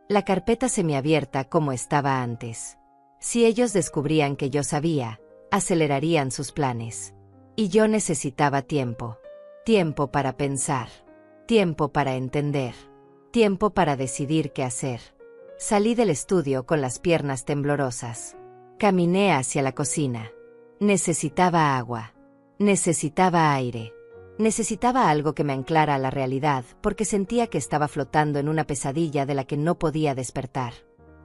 La carpeta semiabierta como estaba antes. Si ellos descubrían que yo sabía, acelerarían sus planes. Y yo necesitaba tiempo. Tiempo para pensar. Tiempo para entender. Tiempo para decidir qué hacer. Salí del estudio con las piernas temblorosas. Caminé hacia la cocina. Necesitaba agua. Necesitaba aire. Necesitaba algo que me anclara a la realidad porque sentía que estaba flotando en una pesadilla de la que no podía despertar.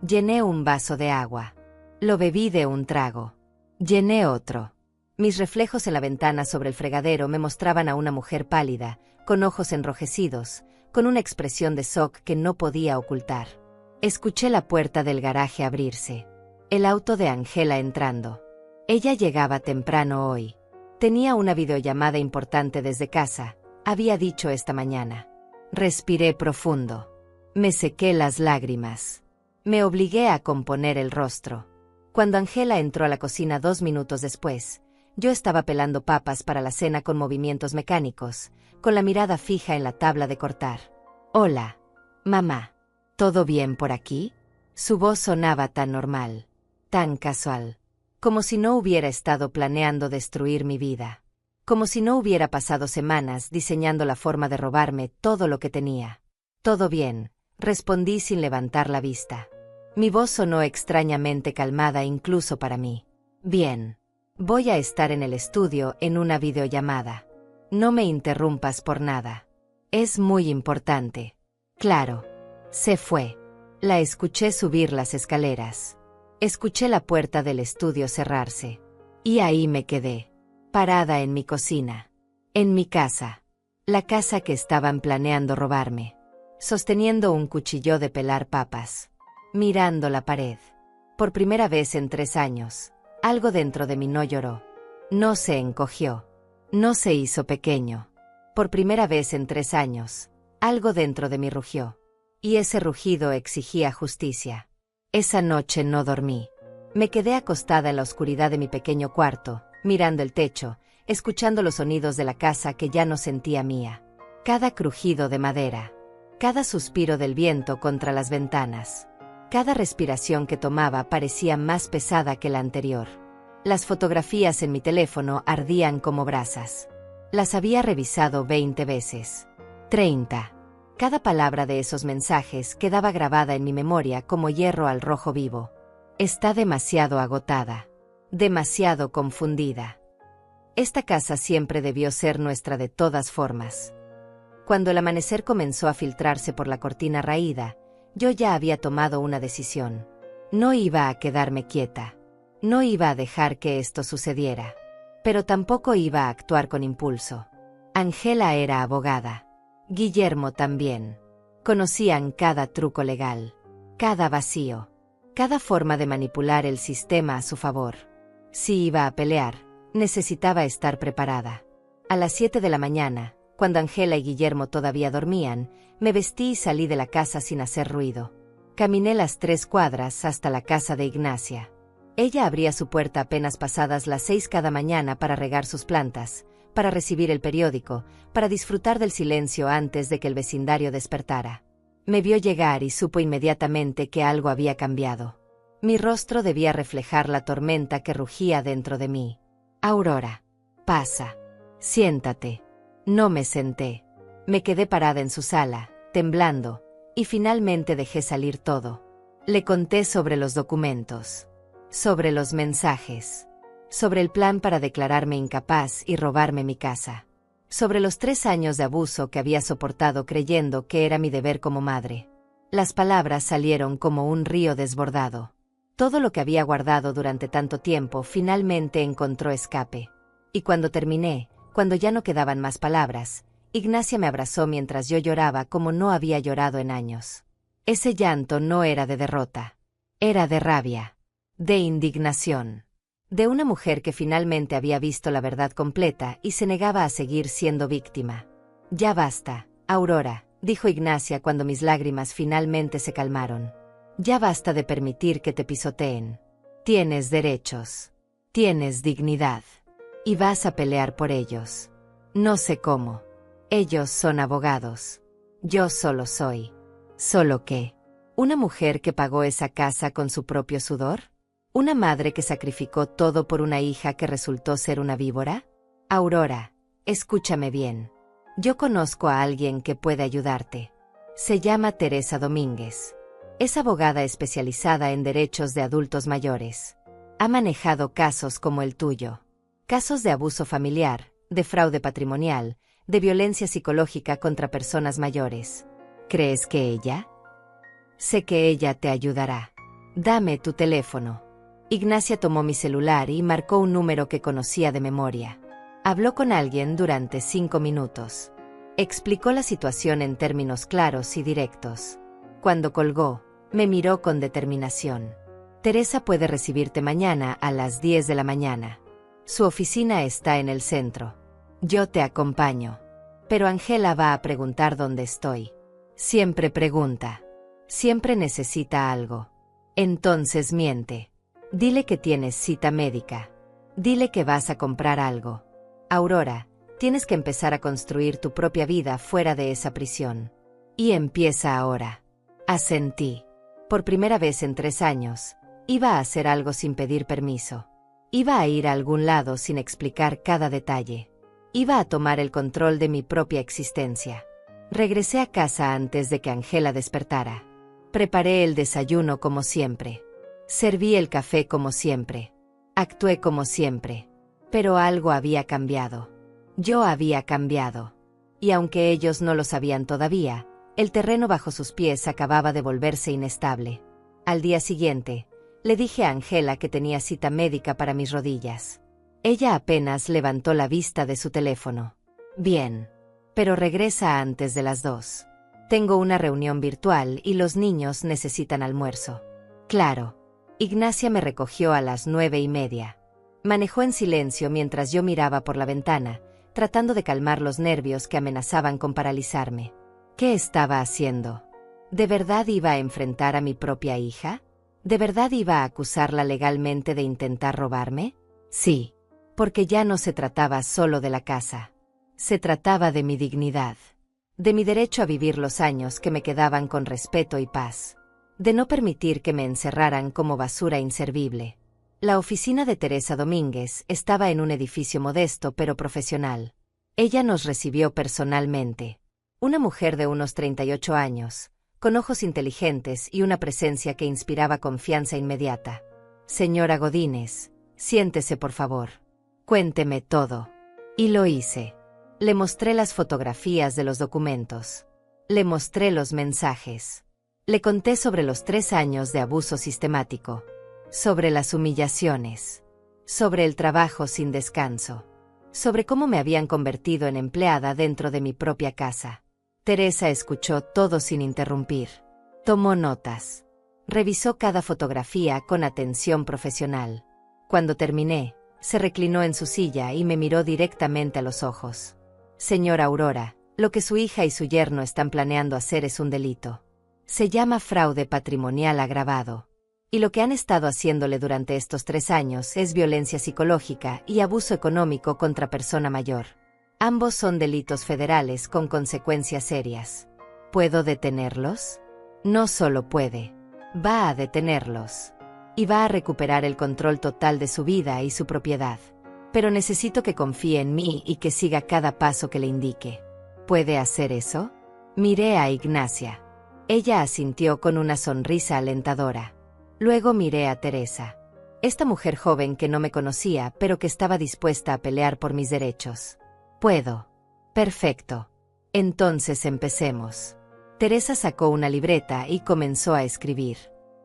Llené un vaso de agua. Lo bebí de un trago. Llené otro. Mis reflejos en la ventana sobre el fregadero me mostraban a una mujer pálida, con ojos enrojecidos, con una expresión de shock que no podía ocultar. Escuché la puerta del garaje abrirse. El auto de Angela entrando. Ella llegaba temprano hoy. Tenía una videollamada importante desde casa, había dicho esta mañana. Respiré profundo. Me sequé las lágrimas. Me obligué a componer el rostro. Cuando Angela entró a la cocina 2 minutos después, yo estaba pelando papas para la cena con movimientos mecánicos, con la mirada fija en la tabla de cortar. Hola, mamá. ¿Todo bien por aquí? Su voz sonaba tan normal, tan casual, como si no hubiera estado planeando destruir mi vida, como si no hubiera pasado semanas diseñando la forma de robarme todo lo que tenía. Todo bien, respondí sin levantar la vista. Mi voz sonó extrañamente calmada incluso para mí. Bien. Voy a estar en el estudio en una videollamada. No me interrumpas por nada. Es muy importante. Claro. Se fue. La escuché subir las escaleras. Escuché la puerta del estudio cerrarse. Y ahí me quedé, parada en mi cocina. En mi casa. La casa que estaban planeando robarme. Sosteniendo un cuchillo de pelar papas. Mirando la pared. Por primera vez en 3 años. Algo dentro de mí no lloró. No se encogió. No se hizo pequeño. Por primera vez en 3 años, algo dentro de mí rugió. Y ese rugido exigía justicia. Esa noche no dormí. Me quedé acostada en la oscuridad de mi pequeño cuarto, mirando el techo, escuchando los sonidos de la casa que ya no sentía mía. Cada crujido de madera. Cada suspiro del viento contra las ventanas. Cada respiración que tomaba parecía más pesada que la anterior. Las fotografías en mi teléfono ardían como brasas. Las había revisado 20 veces. 30. Cada palabra de esos mensajes quedaba grabada en mi memoria como hierro al rojo vivo. Está demasiado agotada. Demasiado confundida. Esta casa siempre debió ser nuestra de todas formas. Cuando el amanecer comenzó a filtrarse por la cortina raída, yo ya había tomado una decisión. No iba a quedarme quieta. No iba a dejar que esto sucediera. Pero tampoco iba a actuar con impulso. Angela era abogada. Guillermo también. Conocían cada truco legal. Cada vacío. Cada forma de manipular el sistema a su favor. Si iba a pelear, necesitaba estar preparada. A las 7 de la mañana, cuando Angela y Guillermo todavía dormían, me vestí y salí de la casa sin hacer ruido. Caminé las 3 cuadras hasta la casa de Ignacia. Ella abría su puerta apenas pasadas las 6 cada mañana para regar sus plantas, para recibir el periódico, para disfrutar del silencio antes de que el vecindario despertara. Me vio llegar y supo inmediatamente que algo había cambiado. Mi rostro debía reflejar la tormenta que rugía dentro de mí. Aurora. Pasa. Siéntate. No me senté. Me quedé parada en su sala, temblando, y finalmente dejé salir todo. Le conté sobre los documentos, sobre los mensajes, sobre el plan para declararme incapaz y robarme mi casa, sobre los 3 años de abuso que había soportado creyendo que era mi deber como madre. Las palabras salieron como un río desbordado. Todo lo que había guardado durante tanto tiempo finalmente encontró escape. Y cuando terminé, cuando ya no quedaban más palabras, Ignacia me abrazó mientras yo lloraba como no había llorado en años. Ese llanto no era de derrota. Era de rabia. De indignación. De una mujer que finalmente había visto la verdad completa y se negaba a seguir siendo víctima. Ya basta, Aurora, dijo Ignacia cuando mis lágrimas finalmente se calmaron. Ya basta de permitir que te pisoteen. Tienes derechos. Tienes dignidad. Y vas a pelear por ellos. No sé cómo. Ellos son abogados. Yo solo soy. ¿Solo qué? ¿Una mujer que pagó esa casa con su propio sudor? ¿Una madre que sacrificó todo por una hija que resultó ser una víbora? Aurora, escúchame bien. Yo conozco a alguien que puede ayudarte. Se llama Teresa Domínguez. Es abogada especializada en derechos de adultos mayores. Ha manejado casos como el tuyo. Casos de abuso familiar, de fraude patrimonial, de violencia psicológica contra personas mayores. ¿Crees que ella? Sé que ella te ayudará. Dame tu teléfono. Ignacia tomó mi celular y marcó un número que conocía de memoria. Habló con alguien durante 5 minutos. Explicó la situación en términos claros y directos. Cuando colgó, me miró con determinación. Teresa puede recibirte mañana a las 10 de la mañana. Su oficina está en el centro. Yo te acompaño. Pero Ángela va a preguntar dónde estoy. Siempre pregunta. Siempre necesita algo. Entonces miente. Dile que tienes cita médica. Dile que vas a comprar algo. Aurora, tienes que empezar a construir tu propia vida fuera de esa prisión. Y empieza ahora. Asentí. Por primera vez en 3 años, iba a hacer algo sin pedir permiso. Iba a ir a algún lado sin explicar cada detalle. Iba a tomar el control de mi propia existencia. Regresé a casa antes de que Ángela despertara. Preparé el desayuno como siempre. Serví el café como siempre. Actué como siempre. Pero algo había cambiado. Yo había cambiado. Y aunque ellos no lo sabían todavía, el terreno bajo sus pies acababa de volverse inestable. Al día siguiente, le dije a Ángela que tenía cita médica para mis rodillas. Ella apenas levantó la vista de su teléfono. Bien. Pero regresa antes de las 2. Tengo una reunión virtual y los niños necesitan almuerzo. Claro. Ignacia me recogió a las 9:30. Manejó en silencio mientras yo miraba por la ventana, tratando de calmar los nervios que amenazaban con paralizarme. ¿Qué estaba haciendo? ¿De verdad iba a enfrentar a mi propia hija? ¿De verdad iba a acusarla legalmente de intentar robarme? Sí, porque ya no se trataba solo de la casa. Se trataba de mi dignidad, de mi derecho a vivir los años que me quedaban con respeto y paz, de no permitir que me encerraran como basura inservible. La oficina de Teresa Domínguez estaba en un edificio modesto pero profesional. Ella nos recibió personalmente. Una mujer de unos 38 años, con ojos inteligentes y una presencia que inspiraba confianza inmediata. Señora Godínez, siéntese por favor. Cuénteme todo. Y lo hice. Le mostré las fotografías de los documentos. Le mostré los mensajes. Le conté sobre los 3 años de abuso sistemático. Sobre las humillaciones. Sobre el trabajo sin descanso. Sobre cómo me habían convertido en empleada dentro de mi propia casa. Teresa escuchó todo sin interrumpir. Tomó notas. Revisó cada fotografía con atención profesional. Cuando terminé, se reclinó en su silla y me miró directamente a los ojos. Señora Aurora, lo que su hija y su yerno están planeando hacer es un delito. Se llama fraude patrimonial agravado. Y lo que han estado haciéndole durante estos 3 años es violencia psicológica y abuso económico contra persona mayor. Ambos son delitos federales con consecuencias serias. ¿Puedo detenerlos? No solo puede. Va a detenerlos. Y va a recuperar el control total de su vida y su propiedad. Pero necesito que confíe en mí y que siga cada paso que le indique. ¿Puede hacer eso? Miré a Ignacia. Ella asintió con una sonrisa alentadora. Luego miré a Teresa. Esta mujer joven que no me conocía, pero que estaba dispuesta a pelear por mis derechos. Puedo. Perfecto. Entonces empecemos. Teresa sacó una libreta y comenzó a escribir.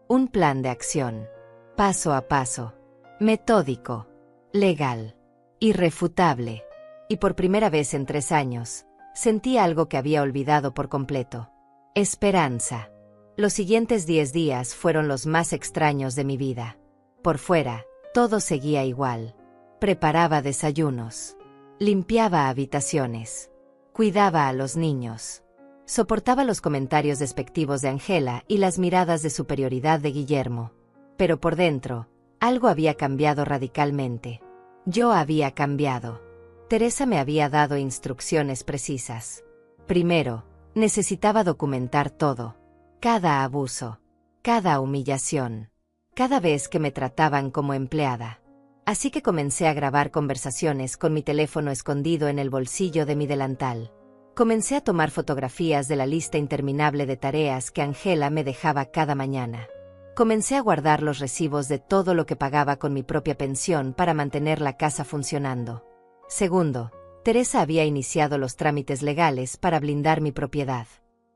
Un plan de acción. Paso a paso. Metódico. Legal. Irrefutable. Y por primera vez en 3 años, sentí algo que había olvidado por completo. Esperanza. Los siguientes 10 días fueron los más extraños de mi vida. Por fuera, todo seguía igual. Preparaba desayunos. Limpiaba habitaciones. Cuidaba a los niños. Soportaba los comentarios despectivos de Ángela y las miradas de superioridad de Guillermo. Pero por dentro, algo había cambiado radicalmente. Yo había cambiado. Teresa me había dado instrucciones precisas. Primero, necesitaba documentar todo. Cada abuso. Cada humillación. Cada vez que me trataban como empleada. Así que comencé a grabar conversaciones con mi teléfono escondido en el bolsillo de mi delantal. Comencé a tomar fotografías de la lista interminable de tareas que Ángela me dejaba cada mañana. Comencé a guardar los recibos de todo lo que pagaba con mi propia pensión para mantener la casa funcionando. Segundo, Teresa había iniciado los trámites legales para blindar mi propiedad.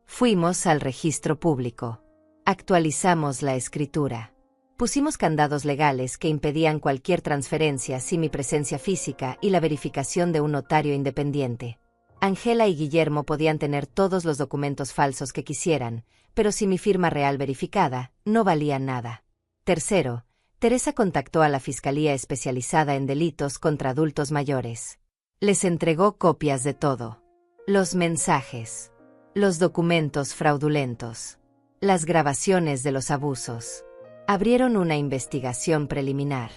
Fuimos al registro público. Actualizamos la escritura. Pusimos candados legales que impedían cualquier transferencia sin mi presencia física y la verificación de un notario independiente. Ángela y Guillermo podían tener todos los documentos falsos que quisieran, pero sin mi firma real verificada, no valían nada. Tercero, Teresa contactó a la Fiscalía especializada en delitos contra adultos mayores. Les entregó copias de todo. Los mensajes, los documentos fraudulentos, las grabaciones de los abusos. Abrieron una investigación preliminar.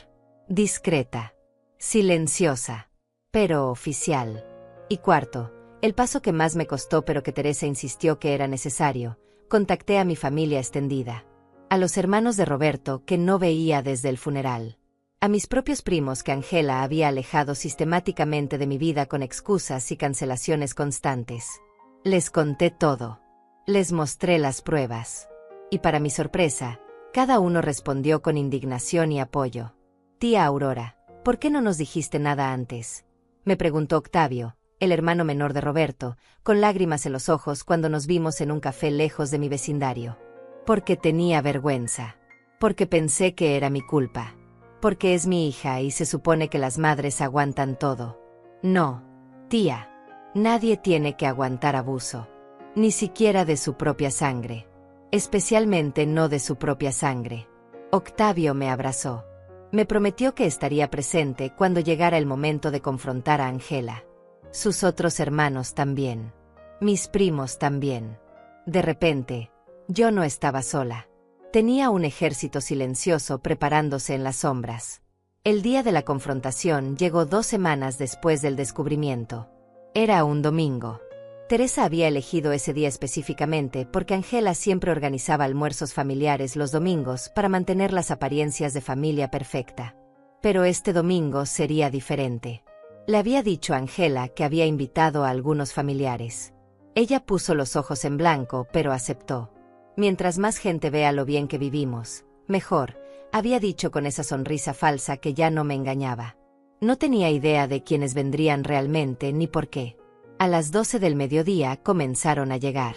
Discreta, silenciosa, pero oficial. Y cuarto, el paso que más me costó pero que Teresa insistió que era necesario, contacté a mi familia extendida. A los hermanos de Roberto que no veía desde el funeral. A mis propios primos que Ángela había alejado sistemáticamente de mi vida con excusas y cancelaciones constantes. Les conté todo. Les mostré las pruebas. Y para mi sorpresa, cada uno respondió con indignación y apoyo. Tía Aurora, ¿por qué no nos dijiste nada antes? Me preguntó Octavio, el hermano menor de Roberto, con lágrimas en los ojos cuando nos vimos en un café lejos de mi vecindario. Porque tenía vergüenza. Porque pensé que era mi culpa. Porque es mi hija y se supone que las madres aguantan todo. No, tía. Nadie tiene que aguantar abuso. Ni siquiera de su propia sangre. Especialmente no de su propia sangre. Octavio me abrazó. Me prometió que estaría presente cuando llegara el momento de confrontar a Ángela. Sus otros hermanos también. Mis primos también. De repente, yo no estaba sola. Tenía un ejército silencioso preparándose en las sombras. El día de la confrontación llegó 2 semanas después del descubrimiento. Era un domingo. Teresa había elegido ese día específicamente porque Ángela siempre organizaba almuerzos familiares los domingos para mantener las apariencias de familia perfecta. Pero este domingo sería diferente. Le había dicho a Ángela que había invitado a algunos familiares. Ella puso los ojos en blanco, pero aceptó. Mientras más gente vea lo bien que vivimos, mejor, había dicho con esa sonrisa falsa que ya no me engañaba. No tenía idea de quiénes vendrían realmente ni por qué. A las 12 del mediodía comenzaron a llegar.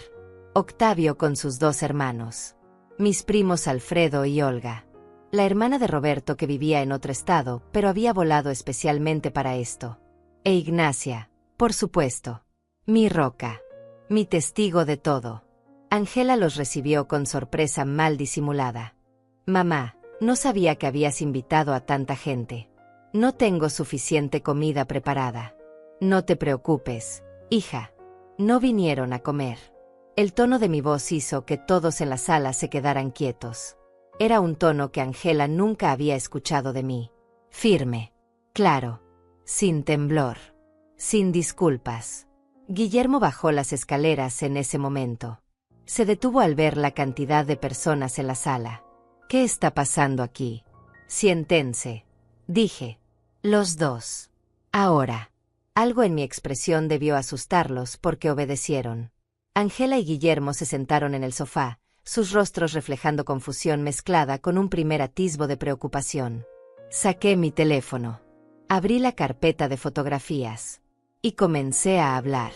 Octavio con sus 2 hermanos. Mis primos Alfredo y Olga. La hermana de Roberto que vivía en otro estado, pero había volado especialmente para esto. E Ignacia, por supuesto. Mi roca. Mi testigo de todo. Ángela los recibió con sorpresa mal disimulada. Mamá, no sabía que habías invitado a tanta gente. No tengo suficiente comida preparada. No te preocupes, hija. No vinieron a comer. El tono de mi voz hizo que todos en la sala se quedaran quietos. Era un tono que Ángela nunca había escuchado de mí. Firme. Claro. Sin temblor. Sin disculpas. Guillermo bajó las escaleras en ese momento. Se detuvo al ver la cantidad de personas en la sala. ¿Qué está pasando aquí? Siéntense, dije. Los 2. Ahora. Algo en mi expresión debió asustarlos porque obedecieron. Ángela y Guillermo se sentaron en el sofá, sus rostros reflejando confusión mezclada con un primer atisbo de preocupación. Saqué mi teléfono. Abrí la carpeta de fotografías. Y comencé a hablar.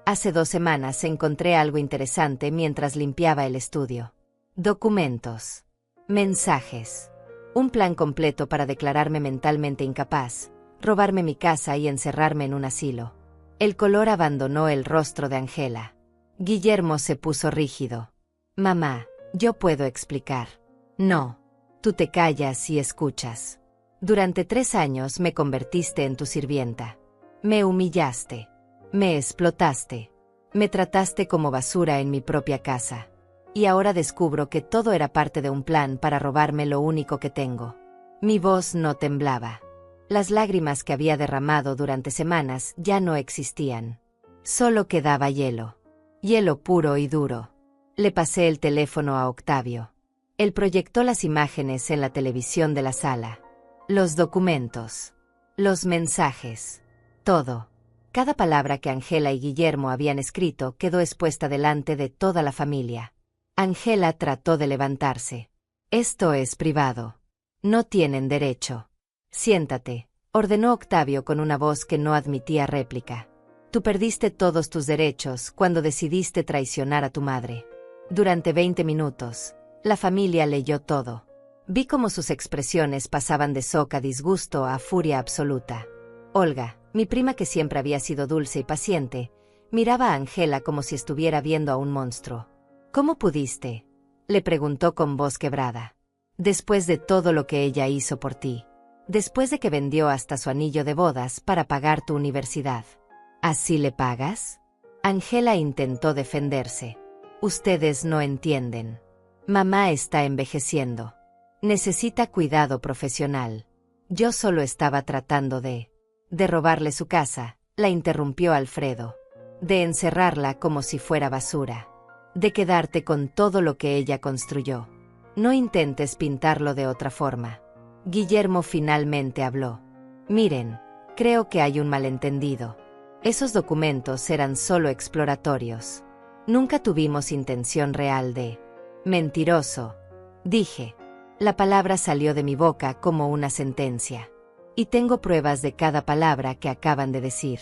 Hace 2 semanas encontré algo interesante mientras limpiaba el estudio. Documentos. Mensajes. Un plan completo para declararme mentalmente incapaz, robarme mi casa y encerrarme en un asilo. El color abandonó el rostro de Ángela. Guillermo se puso rígido. Mamá, yo puedo explicar. No. Tú te callas y escuchas. Durante 3 años me convertiste en tu sirvienta. Me humillaste. Me explotaste. Me trataste como basura en mi propia casa. Y ahora descubro que todo era parte de un plan para robarme lo único que tengo. Mi voz no temblaba. Las lágrimas que había derramado durante semanas ya no existían. Solo quedaba hielo. Hielo puro y duro. Le pasé el teléfono a Octavio. Él proyectó las imágenes en la televisión de la sala. Los documentos. Los mensajes. Todo. Cada palabra que Ángela y Guillermo habían escrito quedó expuesta delante de toda la familia. Ángela trató de levantarse. Esto es privado. No tienen derecho. Siéntate, ordenó Octavio con una voz que no admitía réplica. Tú perdiste todos tus derechos cuando decidiste traicionar a tu madre. Durante 20 minutos, la familia leyó todo. Vi cómo sus expresiones pasaban de shock a disgusto a furia absoluta. Olga, mi prima que siempre había sido dulce y paciente, miraba a Angela como si estuviera viendo a un monstruo. ¿Cómo pudiste?, le preguntó con voz quebrada. Después de todo lo que ella hizo por ti. Después de que vendió hasta su anillo de bodas para pagar tu universidad. ¿Así le pagas? Angela intentó defenderse. Ustedes no entienden. Mamá está envejeciendo. Necesita cuidado profesional. Yo solo estaba tratando de robarle su casa, la interrumpió Alfredo. De encerrarla como si fuera basura. De quedarte con todo lo que ella construyó. No intentes pintarlo de otra forma. Guillermo finalmente habló. Miren, creo que hay un malentendido. Esos documentos eran solo exploratorios. Nunca tuvimos intención real de... Mentiroso, dije. La palabra salió de mi boca como una sentencia. Y tengo pruebas de cada palabra que acaban de decir.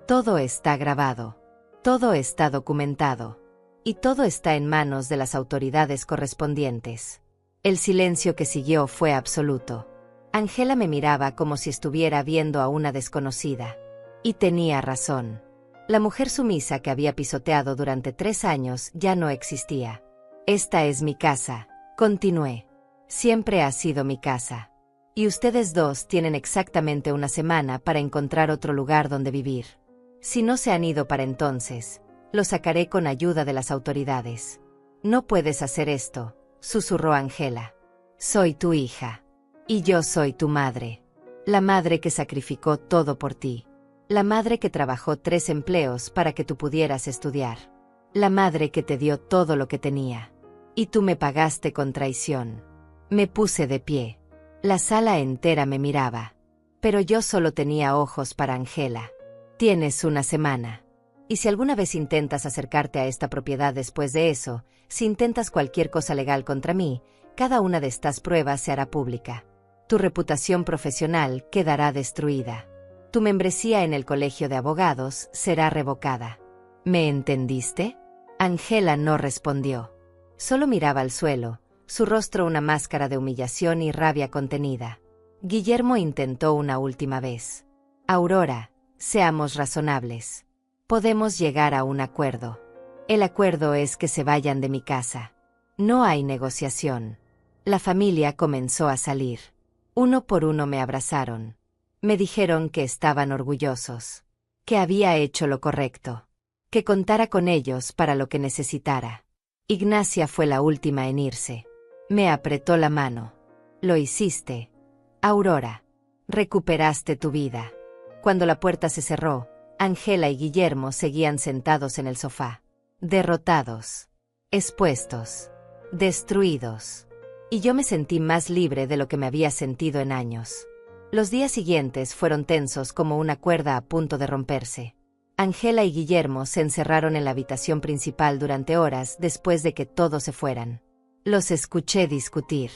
Todo está grabado. Todo está documentado. Y todo está en manos de las autoridades correspondientes. El silencio que siguió fue absoluto. Angela me miraba como si estuviera viendo a una desconocida. Y tenía razón. La mujer sumisa que había pisoteado durante 3 años ya no existía. Esta es mi casa, continué. Siempre ha sido mi casa. Y ustedes dos tienen exactamente una semana para encontrar otro lugar donde vivir. Si no se han ido para entonces, lo sacaré con ayuda de las autoridades. No puedes hacer esto, susurró Angela. Soy tu hija. Y yo soy tu madre. La madre que sacrificó todo por ti. La madre que trabajó 3 empleos para que tú pudieras estudiar. La madre que te dio todo lo que tenía. Y tú me pagaste con traición. Me puse de pie. La sala entera me miraba. Pero yo solo tenía ojos para Angela. Tienes una semana. Y si alguna vez intentas acercarte a esta propiedad después de eso, si intentas cualquier cosa legal contra mí, cada una de estas pruebas se hará pública. Tu reputación profesional quedará destruida. Tu membresía en el colegio de abogados será revocada. ¿Me entendiste? Angela no respondió. Solo miraba al suelo, su rostro una máscara de humillación y rabia contenida. Guillermo intentó una última vez. Aurora, seamos razonables. Podemos llegar a un acuerdo. El acuerdo es que se vayan de mi casa. No hay negociación. La familia comenzó a salir. Uno por uno me abrazaron. Me dijeron que estaban orgullosos. Que había hecho lo correcto. Que contara con ellos para lo que necesitara. Ignacia fue la última en irse. Me apretó la mano. Lo hiciste. Aurora. Recuperaste tu vida. Cuando la puerta se cerró, Angela y Guillermo seguían sentados en el sofá. Derrotados. Expuestos. Destruidos. Y yo me sentí más libre de lo que me había sentido en años. Los días siguientes fueron tensos como una cuerda a punto de romperse. Angela y Guillermo se encerraron en la habitación principal durante horas después de que todos se fueran. Los escuché discutir.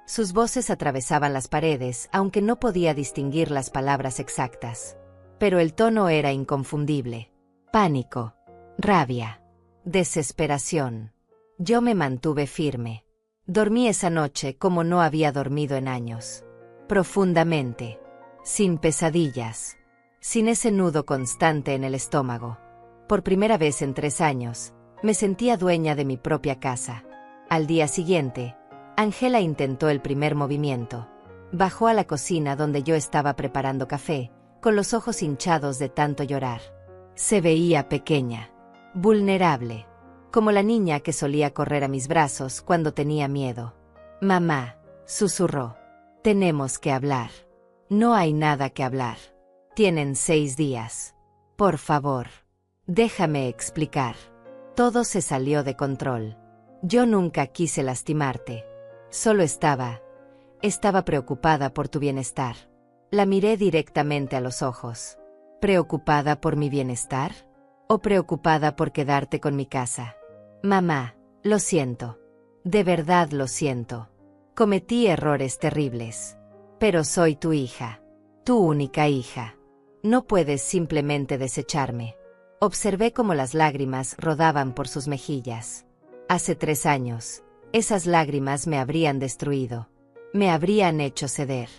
Sus voces atravesaban las paredes, aunque no podía distinguir las palabras exactas. Pero el tono era inconfundible. Pánico. Rabia. Desesperación. Yo me mantuve firme. Dormí esa noche como no había dormido en años. Profundamente. Sin pesadillas. Sin ese nudo constante en el estómago. Por primera vez en 3 años, me sentía dueña de mi propia casa. Al día siguiente, Angela intentó el primer movimiento. Bajó a la cocina donde yo estaba preparando café, con los ojos hinchados de tanto llorar. Se veía pequeña, vulnerable, como la niña que solía correr a mis brazos cuando tenía miedo. Mamá, susurró. Tenemos que hablar. No hay nada que hablar. Tienen 6 días. Por favor. Déjame explicar. Todo se salió de control. Yo nunca quise lastimarte. Solo estaba preocupada por tu bienestar. La miré directamente a los ojos. ¿Preocupada por mi bienestar? ¿O preocupada por quedarte con mi casa? Mamá, lo siento. De verdad lo siento. Cometí errores terribles. Pero soy tu hija. Tu única hija. No puedes simplemente desecharme. Observé cómo las lágrimas rodaban por sus mejillas. Hace 3 años, esas lágrimas me habrían destruido. Me habrían hecho ceder.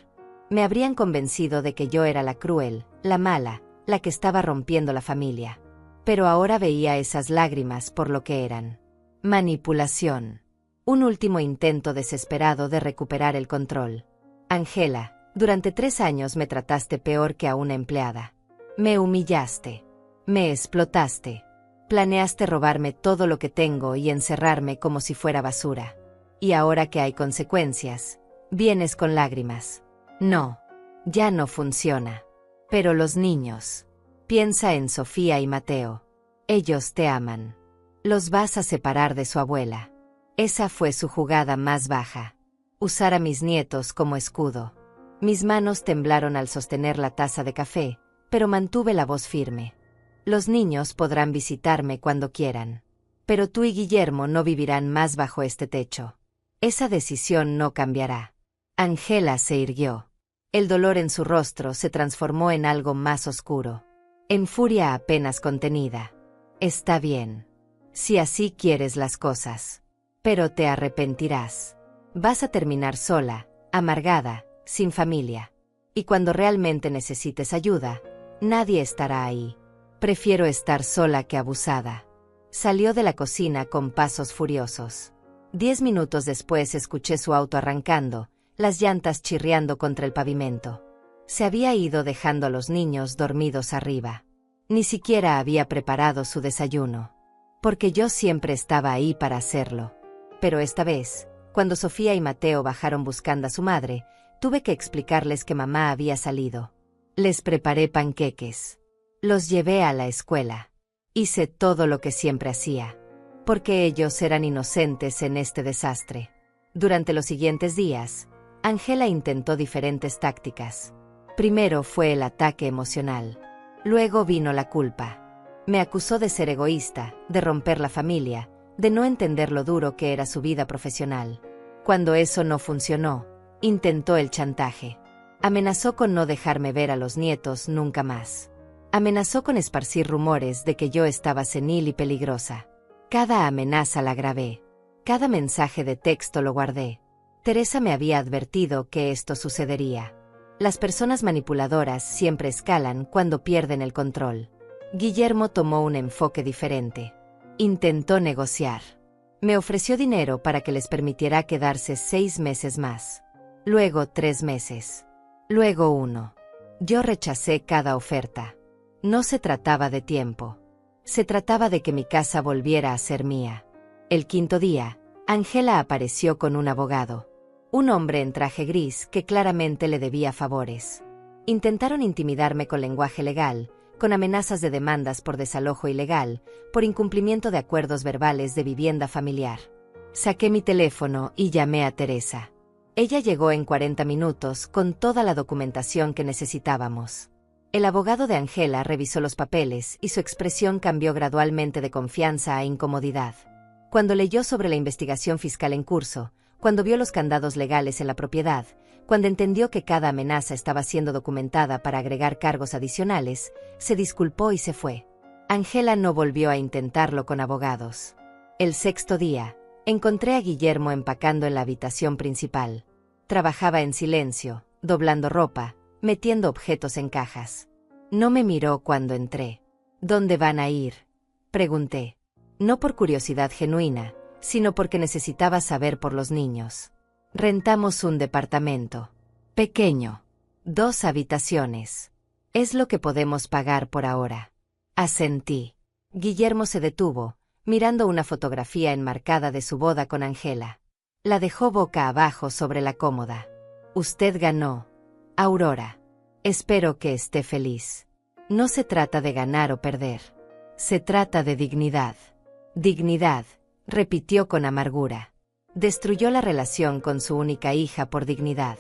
Me habrían convencido de que yo era la cruel, la mala, la que estaba rompiendo la familia. Pero ahora veía esas lágrimas por lo que eran. Manipulación. Un último intento desesperado de recuperar el control. Angela, durante 3 años me trataste peor que a una empleada. Me humillaste. Me explotaste. Planeaste robarme todo lo que tengo y encerrarme como si fuera basura. Y ahora que hay consecuencias, vienes con lágrimas. No, ya no funciona. Pero los niños. Piensa en Sofía y Mateo. Ellos te aman. Los vas a separar de su abuela. Esa fue su jugada más baja. Usar a mis nietos como escudo. Mis manos temblaron al sostener la taza de café, pero mantuve la voz firme. Los niños podrán visitarme cuando quieran. Pero tú y Guillermo no vivirán más bajo este techo. Esa decisión no cambiará. Angela se irguió. El dolor en su rostro se transformó en algo más oscuro. En furia apenas contenida. Está bien. Si así quieres las cosas. Pero te arrepentirás. Vas a terminar sola, amargada, sin familia. Y cuando realmente necesites ayuda, nadie estará ahí. Prefiero estar sola que abusada. Salió de la cocina con pasos furiosos. 10 minutos después escuché su auto arrancando, las llantas chirriando contra el pavimento. Se había ido dejando a los niños dormidos arriba. Ni siquiera había preparado su desayuno. Porque yo siempre estaba ahí para hacerlo. Pero esta vez, cuando Sofía y Mateo bajaron buscando a su madre, tuve que explicarles que mamá había salido. Les preparé panqueques. Los llevé a la escuela. Hice todo lo que siempre hacía. Porque ellos eran inocentes en este desastre. Durante los siguientes días, Angela intentó diferentes tácticas. Primero fue el ataque emocional. Luego vino la culpa. Me acusó de ser egoísta, de romper la familia, de no entender lo duro que era su vida profesional. Cuando eso no funcionó, intentó el chantaje. Amenazó con no dejarme ver a los nietos nunca más. Amenazó con esparcir rumores de que yo estaba senil y peligrosa. Cada amenaza la grabé. Cada mensaje de texto lo guardé. Teresa me había advertido que esto sucedería. Las personas manipuladoras siempre escalan cuando pierden el control. Guillermo tomó un enfoque diferente. Intentó negociar. Me ofreció dinero para que les permitiera quedarse 6 meses más. Luego 3 meses. Luego 1. Yo rechacé cada oferta. No se trataba de tiempo. Se trataba de que mi casa volviera a ser mía. El 5.º día, Angela apareció con un abogado. Un hombre en traje gris que claramente le debía favores. Intentaron intimidarme con lenguaje legal, con amenazas de demandas por desalojo ilegal, por incumplimiento de acuerdos verbales de vivienda familiar. Saqué mi teléfono y llamé a Teresa. Ella llegó en 40 minutos con toda la documentación que necesitábamos. El abogado de Angela revisó los papeles y su expresión cambió gradualmente de confianza a incomodidad. Cuando leyó sobre la investigación fiscal en curso, cuando vio los candados legales en la propiedad, cuando entendió que cada amenaza estaba siendo documentada para agregar cargos adicionales, se disculpó y se fue. Angela no volvió a intentarlo con abogados. El 6.º día, encontré a Guillermo empacando en la habitación principal. Trabajaba en silencio, doblando ropa, metiendo objetos en cajas. No me miró cuando entré. ¿Dónde van a ir?, pregunté. No por curiosidad genuina, sino porque necesitaba saber por los niños. Rentamos un departamento. Pequeño. 2 habitaciones. Es lo que podemos pagar por ahora. Asentí. Guillermo se detuvo, mirando una fotografía enmarcada de su boda con Angela. La dejó boca abajo sobre la cómoda. Usted ganó, Aurora. Espero que esté feliz. No se trata de ganar o perder. Se trata de dignidad. Dignidad, repitió con amargura. Destruyó la relación con su única hija por dignidad.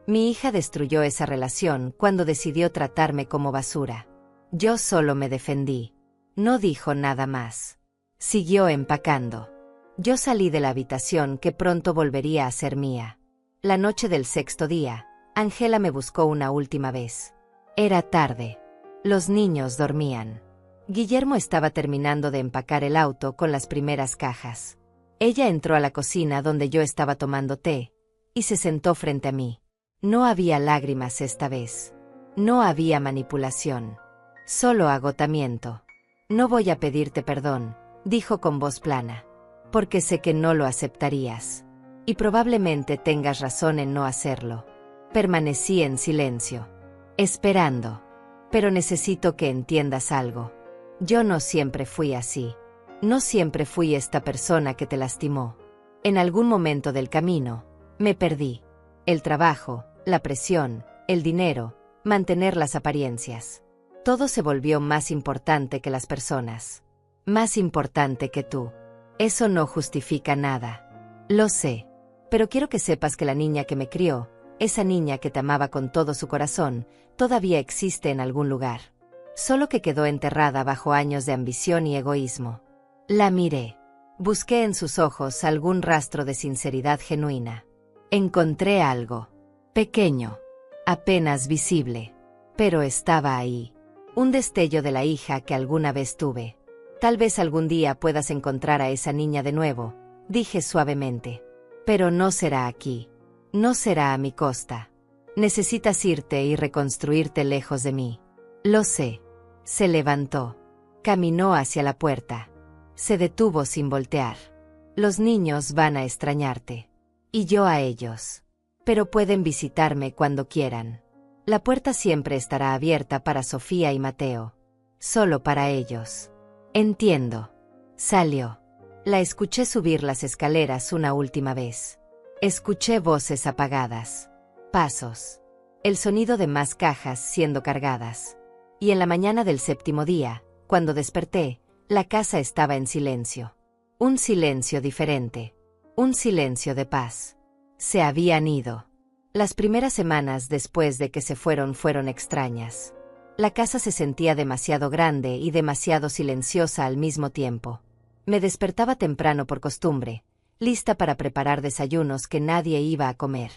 Mi hija destruyó esa relación cuando decidió tratarme como basura. Yo solo me defendí. No dijo nada más. Siguió empacando. Yo salí de la habitación que pronto volvería a ser mía. La noche del 6.º día, Angela me buscó una última vez. Era tarde. Los niños dormían. Guillermo estaba terminando de empacar el auto con las primeras cajas. Ella entró a la cocina donde yo estaba tomando té, y se sentó frente a mí. No había lágrimas esta vez. No había manipulación. Solo agotamiento. No voy a pedirte perdón, dijo con voz plana, porque sé que no lo aceptarías. Y probablemente tengas razón en no hacerlo. Permanecí en silencio, esperando. Pero necesito que entiendas algo. Yo no siempre fui así. No siempre fui esta persona que te lastimó. En algún momento del camino, me perdí. El trabajo, la presión, el dinero, mantener las apariencias. Todo se volvió más importante que las personas. Más importante que tú. Eso no justifica nada. Lo sé. Pero quiero que sepas que la niña que me crió, esa niña que te amaba con todo su corazón, todavía existe en algún lugar. Solo que quedó enterrada bajo años de ambición y egoísmo. La miré. Busqué en sus ojos algún rastro de sinceridad genuina. Encontré algo. Pequeño. Apenas visible. Pero estaba ahí. Un destello de la hija que alguna vez tuve. Tal vez algún día puedas encontrar a esa niña de nuevo, dije suavemente. Pero no será aquí. No será a mi costa. Necesitas irte y reconstruirte lejos de mí. Lo sé. Se levantó. Caminó hacia la puerta. Se detuvo sin voltear. Los niños van a extrañarte. Y yo a ellos. Pero pueden visitarme cuando quieran. La puerta siempre estará abierta para Sofía y Mateo. Solo para ellos. Entiendo. Salió. La escuché subir las escaleras una última vez. Escuché voces apagadas. Pasos. El sonido de más cajas siendo cargadas. Y en la mañana del séptimo día, cuando desperté, la casa estaba en silencio. Un silencio diferente. Un silencio de paz. Se habían ido. Las primeras semanas después de que se fueron extrañas. La casa se sentía demasiado grande y demasiado silenciosa al mismo tiempo. Me despertaba temprano por costumbre, lista para preparar desayunos que nadie iba a comer.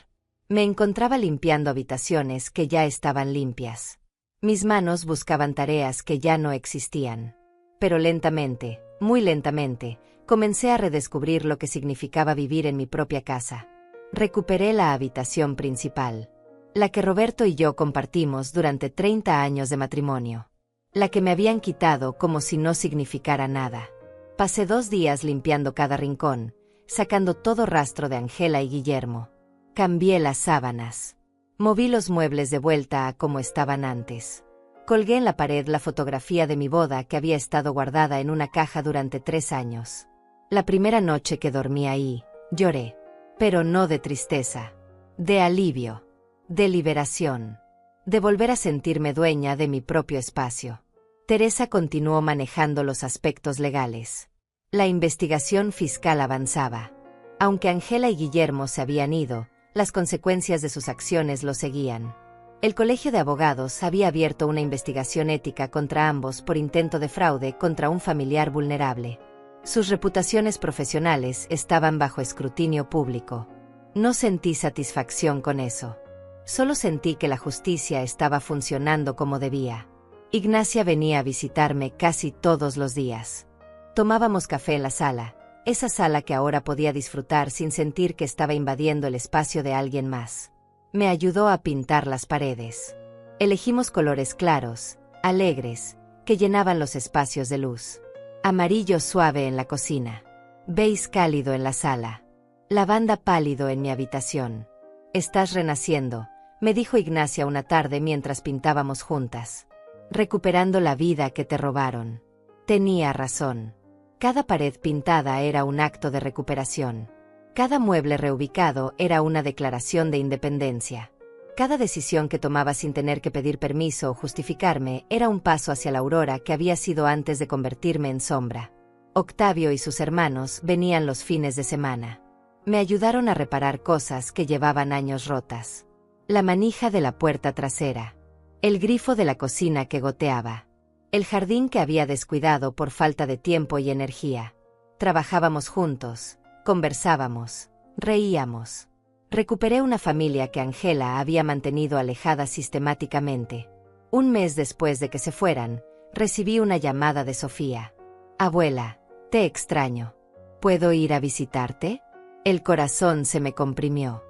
Me encontraba limpiando habitaciones que ya estaban limpias. Mis manos buscaban tareas que ya no existían. Pero lentamente, muy lentamente, comencé a redescubrir lo que significaba vivir en mi propia casa. Recuperé la habitación principal. La que Roberto y yo compartimos durante 30 años de matrimonio. La que me habían quitado como si no significara nada. Pasé 2 días limpiando cada rincón, sacando todo rastro de Ángela y Guillermo. Cambié las sábanas. Moví los muebles de vuelta a como estaban antes. Colgué en la pared la fotografía de mi boda que había estado guardada en una caja durante 3 años. La primera noche que dormí ahí, lloré. Pero no de tristeza. De alivio. De liberación. De volver a sentirme dueña de mi propio espacio. Teresa continuó manejando los aspectos legales. La investigación fiscal avanzaba. Aunque Ángela y Guillermo se habían ido, las consecuencias de sus acciones lo seguían. El Colegio de Abogados había abierto una investigación ética contra ambos por intento de fraude contra un familiar vulnerable. Sus reputaciones profesionales estaban bajo escrutinio público. No sentí satisfacción con eso. Solo sentí que la justicia estaba funcionando como debía. Ignacia venía a visitarme casi todos los días. Tomábamos café en la sala, esa sala que ahora podía disfrutar sin sentir que estaba invadiendo el espacio de alguien más. Me ayudó a pintar las paredes. Elegimos colores claros, alegres, que llenaban los espacios de luz. Amarillo suave en la cocina. Beige cálido en la sala. Lavanda pálido en mi habitación. Estás renaciendo, me dijo Ignacia una tarde mientras pintábamos juntas. Recuperando la vida que te robaron. Tenía razón. Cada pared pintada era un acto de recuperación. Cada mueble reubicado era una declaración de independencia. Cada decisión que tomaba sin tener que pedir permiso o justificarme era un paso hacia la aurora que había sido antes de convertirme en sombra. Octavio y sus hermanos venían los fines de semana. Me ayudaron a reparar cosas que llevaban años rotas. La manija de la puerta trasera. El grifo de la cocina que goteaba. El jardín que había descuidado por falta de tiempo y energía. Trabajábamos juntos, conversábamos, reíamos. Recuperé una familia que Ángela había mantenido alejada sistemáticamente. Un mes después de que se fueran, recibí una llamada de Sofía. Abuela, te extraño. ¿Puedo ir a visitarte? El corazón se me comprimió.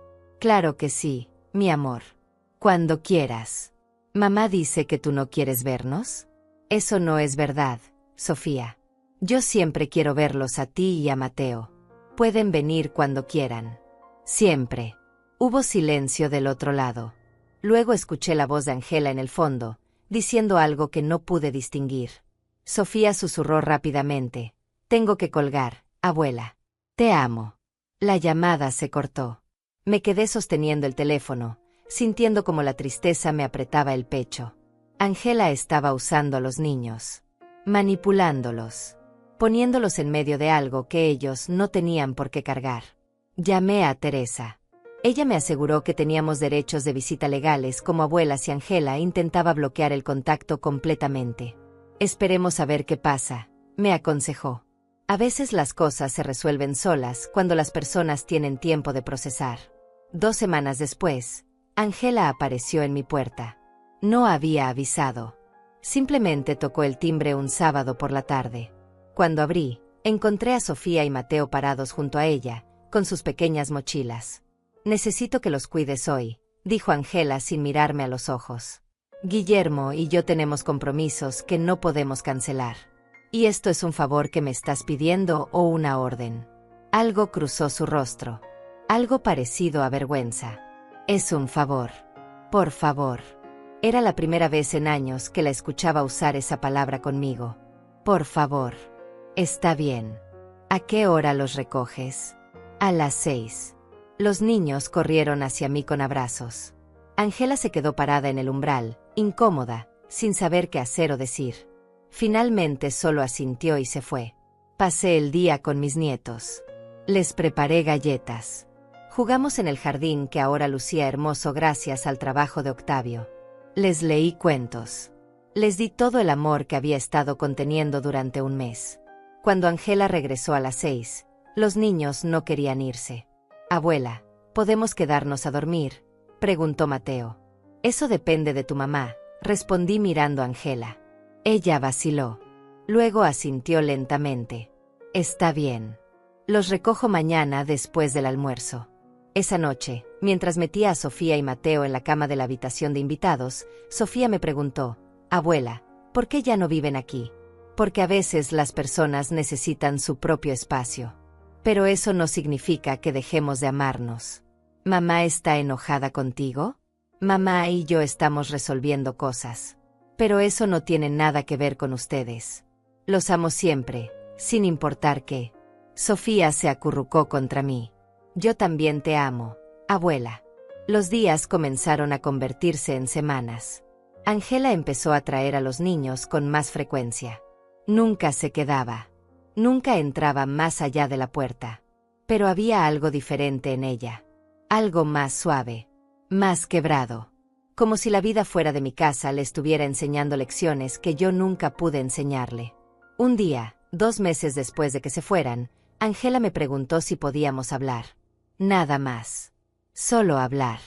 Claro que sí, mi amor. Cuando quieras. ¿Mamá dice que tú no quieres vernos? Eso no es verdad, Sofía. Yo siempre quiero verlos a ti y a Mateo. Pueden venir cuando quieran. Siempre. Hubo silencio del otro lado. Luego escuché la voz de Ángela en el fondo, diciendo algo que no pude distinguir. Sofía susurró rápidamente. Tengo que colgar, abuela. Te amo. La llamada se cortó. Me quedé sosteniendo el teléfono, sintiendo como la tristeza me apretaba el pecho. Ángela estaba usando a los niños. Manipulándolos. Poniéndolos en medio de algo que ellos no tenían por qué cargar. Llamé a Teresa. Ella me aseguró que teníamos derechos de visita legales como abuelas y Ángela intentaba bloquear el contacto completamente. Esperemos a ver qué pasa, me aconsejó. A veces las cosas se resuelven solas cuando las personas tienen tiempo de procesar. 2 semanas después, Ángela apareció en mi puerta. No había avisado. Simplemente tocó el timbre un sábado por la tarde. Cuando abrí, encontré a Sofía y Mateo parados junto a ella, con sus pequeñas mochilas. Necesito que los cuides hoy, dijo Ángela sin mirarme a los ojos. Guillermo y yo tenemos compromisos que no podemos cancelar. ¿Y esto es un favor que me estás pidiendo o una orden? Algo cruzó su rostro. Algo parecido a vergüenza. Es un favor. Por favor. Era la primera vez en años que la escuchaba usar esa palabra conmigo. Por favor. Está bien. ¿A qué hora los recoges? A las 6. Los niños corrieron hacia mí con abrazos. Ángela se quedó parada en el umbral, incómoda, sin saber qué hacer o decir. Finalmente solo asintió y se fue. Pasé el día con mis nietos. Les preparé galletas. Jugamos en el jardín que ahora lucía hermoso gracias al trabajo de Octavio. Les leí cuentos. Les di todo el amor que había estado conteniendo durante un mes. Cuando Ángela regresó a las 6, los niños no querían irse. Abuela, ¿podemos quedarnos a dormir?, preguntó Mateo. Eso depende de tu mamá, respondí mirando a Ángela. Ella vaciló. Luego asintió lentamente. Está bien. Los recojo mañana después del almuerzo. Esa noche, mientras metía a Sofía y Mateo en la cama de la habitación de invitados, Sofía me preguntó, abuela, ¿por qué ya no viven aquí? Porque a veces las personas necesitan su propio espacio. Pero eso no significa que dejemos de amarnos. ¿Mamá está enojada contigo? Mamá y yo estamos resolviendo cosas. Pero eso no tiene nada que ver con ustedes. Los amo siempre, sin importar qué. Sofía se acurrucó contra mí. Yo también te amo, abuela. Los días comenzaron a convertirse en semanas. Ángela empezó a traer a los niños con más frecuencia. Nunca se quedaba. Nunca entraba más allá de la puerta. Pero había algo diferente en ella. Algo más suave. Más quebrado. Como si la vida fuera de mi casa le estuviera enseñando lecciones que yo nunca pude enseñarle. Un día, 2 meses después de que se fueran, Ángela me preguntó si podíamos hablar. Nada más. Solo hablar.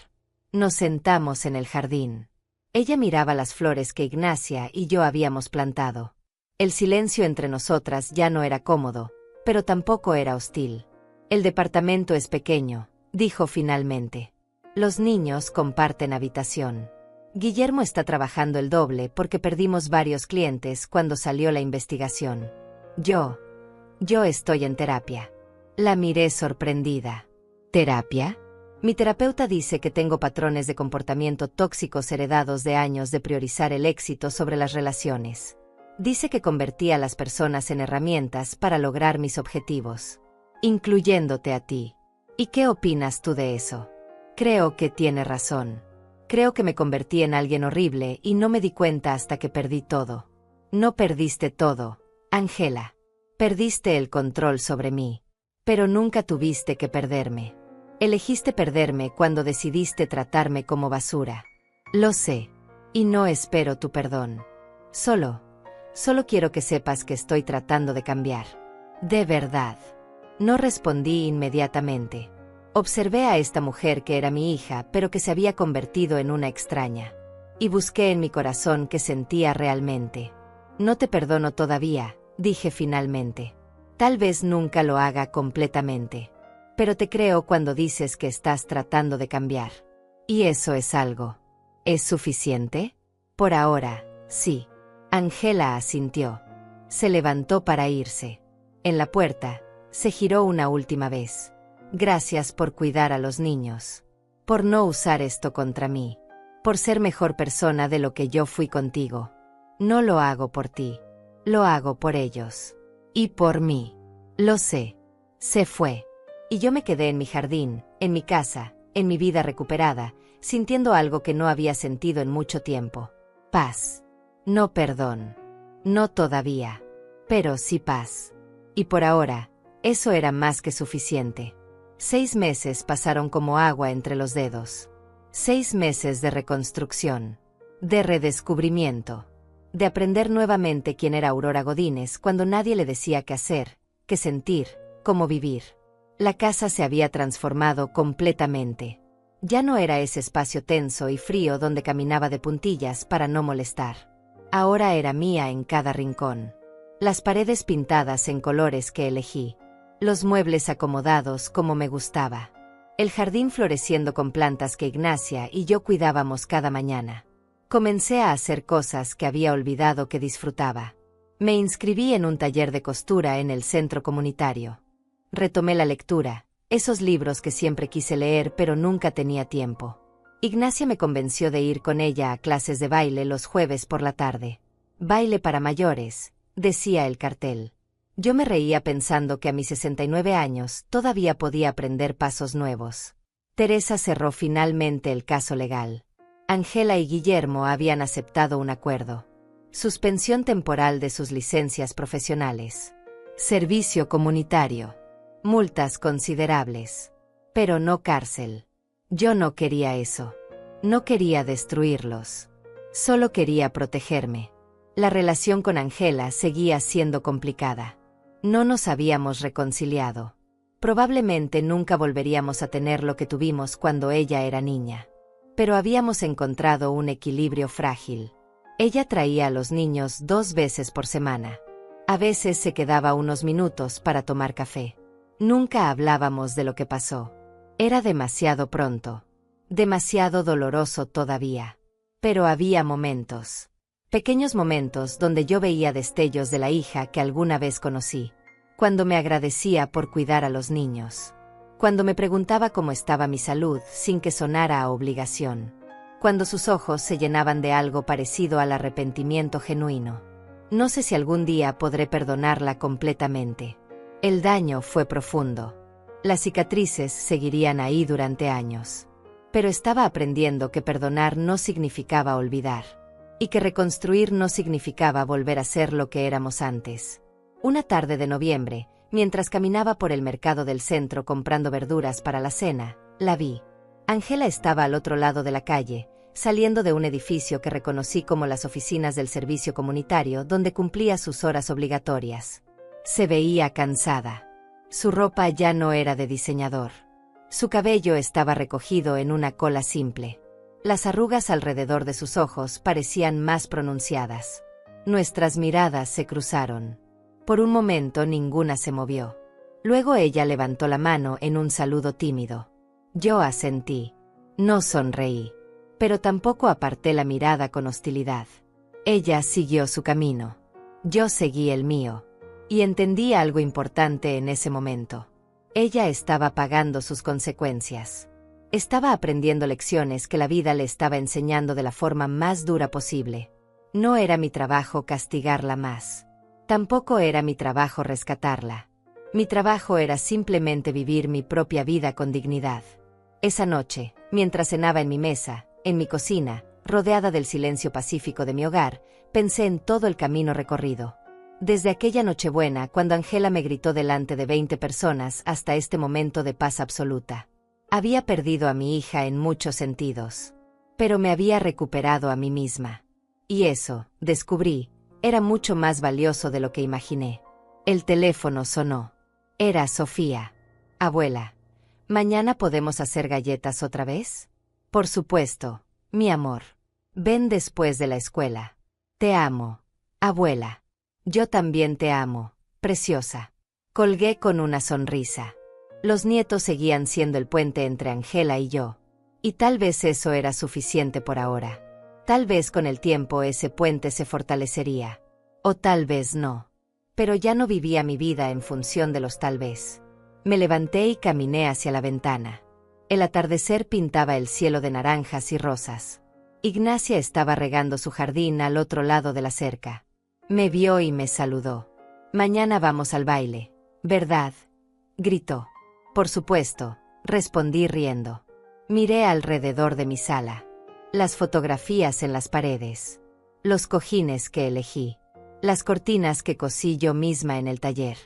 Nos sentamos en el jardín. Ella miraba las flores que Ignacia y yo habíamos plantado. El silencio entre nosotras ya no era cómodo, pero tampoco era hostil. El departamento es pequeño, dijo finalmente. Los niños comparten habitación. Guillermo está trabajando el doble porque perdimos varios clientes cuando salió la investigación. Yo estoy en terapia. La miré sorprendida. ¿Terapia? Mi terapeuta dice que tengo patrones de comportamiento tóxicos heredados de años de priorizar el éxito sobre las relaciones. Dice que convertí a las personas en herramientas para lograr mis objetivos, incluyéndote a ti. ¿Y qué opinas tú de eso? Creo que tiene razón. Creo que me convertí en alguien horrible y no me di cuenta hasta que perdí todo. No perdiste todo, Ángela. Perdiste el control sobre mí. Pero nunca tuviste que perderme. Elegiste perderme cuando decidiste tratarme como basura. Lo sé. Y no espero tu perdón. Solo quiero que sepas que estoy tratando de cambiar. De verdad. No respondí inmediatamente. Observé a esta mujer que era mi hija, pero que se había convertido en una extraña. Y busqué en mi corazón qué sentía realmente. No te perdono todavía, dije finalmente. Tal vez nunca lo haga completamente. Pero te creo cuando dices que estás tratando de cambiar. Y eso es algo. ¿Es suficiente? Por ahora, sí. Ángela asintió. Se levantó para irse. En la puerta, se giró una última vez. Gracias por cuidar a los niños. Por no usar esto contra mí. Por ser mejor persona de lo que yo fui contigo. No lo hago por ti. Lo hago por ellos. Y por mí. Lo sé. Se fue. Y yo me quedé en mi jardín, en mi casa, en mi vida recuperada, sintiendo algo que no había sentido en mucho tiempo. Paz. No perdón. No todavía. Pero sí paz. Y por ahora, eso era más que suficiente. 6 meses pasaron como agua entre los dedos. 6 meses de reconstrucción. De redescubrimiento. De aprender nuevamente quién era Aurora Godínez cuando nadie le decía qué hacer, qué sentir, cómo vivir. La casa se había transformado completamente. Ya no era ese espacio tenso y frío donde caminaba de puntillas para no molestar. Ahora era mía en cada rincón. Las paredes pintadas en colores que elegí. Los muebles acomodados como me gustaba. El jardín floreciendo con plantas que Ignacia y yo cuidábamos cada mañana. Comencé a hacer cosas que había olvidado que disfrutaba. Me inscribí en un taller de costura en el centro comunitario. Retomé la lectura, esos libros que siempre quise leer pero nunca tenía tiempo. Ignacia me convenció de ir con ella a clases de baile los jueves por la tarde. Baile para mayores, decía el cartel. Yo me reía pensando que a mis 69 años todavía podía aprender pasos nuevos. Teresa cerró finalmente el caso legal. Ángela y Guillermo habían aceptado un acuerdo. Suspensión temporal de sus licencias profesionales. Servicio comunitario. Multas considerables. Pero no cárcel. Yo no quería eso. No quería destruirlos. Solo quería protegerme. La relación con Ángela seguía siendo complicada. No nos habíamos reconciliado. Probablemente nunca volveríamos a tener lo que tuvimos cuando ella era niña. Pero habíamos encontrado un equilibrio frágil. Ella traía a los niños 2 veces por semana. A veces se quedaba unos minutos para tomar café. Nunca hablábamos de lo que pasó. Era demasiado pronto. Demasiado doloroso todavía. Pero había momentos. Pequeños momentos donde yo veía destellos de la hija que alguna vez conocí. Cuando me agradecía por cuidar a los niños. Cuando me preguntaba cómo estaba mi salud sin que sonara a obligación. Cuando sus ojos se llenaban de algo parecido al arrepentimiento genuino. No sé si algún día podré perdonarla completamente. El daño fue profundo. Las cicatrices seguirían ahí durante años. Pero estaba aprendiendo que perdonar no significaba olvidar. Y que reconstruir no significaba volver a ser lo que éramos antes. Una tarde de noviembre, mientras caminaba por el mercado del centro comprando verduras para la cena, la vi. Ángela estaba al otro lado de la calle, saliendo de un edificio que reconocí como las oficinas del servicio comunitario donde cumplía sus horas obligatorias. Se veía cansada. Su ropa ya no era de diseñador. Su cabello estaba recogido en una cola simple. Las arrugas alrededor de sus ojos parecían más pronunciadas. Nuestras miradas se cruzaron. Por un momento ninguna se movió. Luego ella levantó la mano en un saludo tímido. Yo asentí. No sonreí. Pero tampoco aparté la mirada con hostilidad. Ella siguió su camino. Yo seguí el mío. Y entendí algo importante en ese momento. Ella estaba pagando sus consecuencias. Estaba aprendiendo lecciones que la vida le estaba enseñando de la forma más dura posible. No era mi trabajo castigarla más. Tampoco era mi trabajo rescatarla. Mi trabajo era simplemente vivir mi propia vida con dignidad. Esa noche, mientras cenaba en mi mesa, en mi cocina, rodeada del silencio pacífico de mi hogar, pensé en todo el camino recorrido. Desde aquella Nochebuena, cuando Ángela me gritó delante de 20 personas, hasta este momento de paz absoluta. Había perdido a mi hija en muchos sentidos. Pero me había recuperado a mí misma. Y eso, descubrí, era mucho más valioso de lo que imaginé. El teléfono sonó. Era Sofía. Abuela, ¿mañana podemos hacer galletas otra vez? Por supuesto, mi amor. Ven después de la escuela. Te amo, abuela. Yo también te amo, preciosa. Colgué con una sonrisa. Los nietos seguían siendo el puente entre Angela y yo. Y tal vez eso era suficiente por ahora. Tal vez con el tiempo ese puente se fortalecería. O tal vez no. Pero ya no vivía mi vida en función de los tal vez. Me levanté y caminé hacia la ventana. El atardecer pintaba el cielo de naranjas y rosas. Ignacia estaba regando su jardín al otro lado de la cerca. Me vio y me saludó. «Mañana vamos al baile, ¿verdad?», gritó. «Por supuesto», respondí riendo. Miré alrededor de mi sala. Las fotografías en las paredes. Los cojines que elegí. Las cortinas que cosí yo misma en el taller.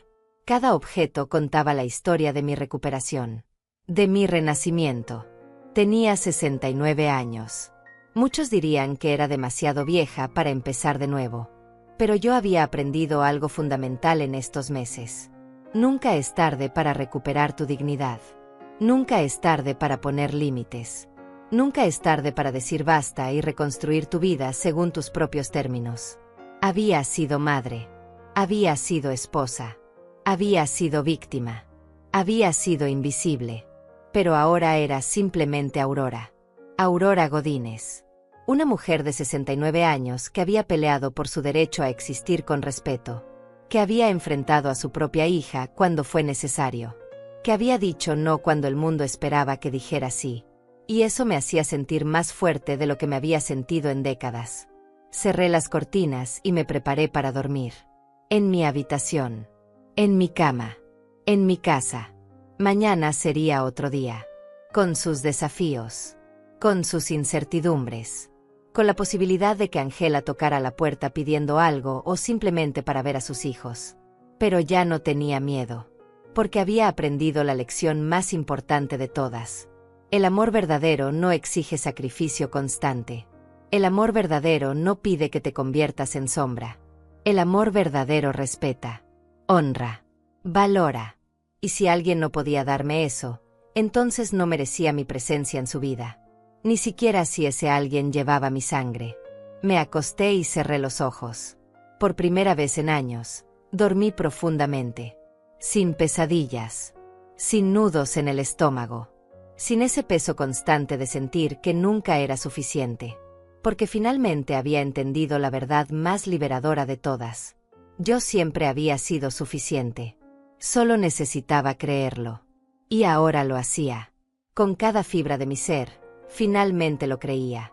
Cada objeto contaba la historia de mi recuperación. De mi renacimiento. Tenía 69 años. Muchos dirían que era demasiado vieja para empezar de nuevo. Pero yo había aprendido algo fundamental en estos meses. Nunca es tarde para recuperar tu dignidad. Nunca es tarde para poner límites. Nunca es tarde para decir basta y reconstruir tu vida según tus propios términos. Había sido madre. Había sido esposa. Había sido víctima. Había sido invisible. Pero ahora era simplemente Aurora. Aurora Godínez. Una mujer de 69 años que había peleado por su derecho a existir con respeto. Que había enfrentado a su propia hija cuando fue necesario. Que había dicho no cuando el mundo esperaba que dijera sí. Y eso me hacía sentir más fuerte de lo que me había sentido en décadas. Cerré las cortinas y me preparé para dormir. En mi habitación. En mi cama. En mi casa. Mañana sería otro día. Con sus desafíos. Con sus incertidumbres. Con la posibilidad de que Angela tocara la puerta pidiendo algo o simplemente para ver a sus hijos. Pero ya no tenía miedo. Porque había aprendido la lección más importante de todas. El amor verdadero no exige sacrificio constante. El amor verdadero no pide que te conviertas en sombra. El amor verdadero respeta, honra, valora. Y si alguien no podía darme eso, entonces no merecía mi presencia en su vida. Ni siquiera si ese alguien llevaba mi sangre. Me acosté y cerré los ojos. Por primera vez en años, dormí profundamente. Sin pesadillas. Sin nudos en el estómago. Sin ese peso constante de sentir que nunca era suficiente. Porque finalmente había entendido la verdad más liberadora de todas. Yo siempre había sido suficiente. Solo necesitaba creerlo. Y ahora lo hacía. Con cada fibra de mi ser, finalmente lo creía.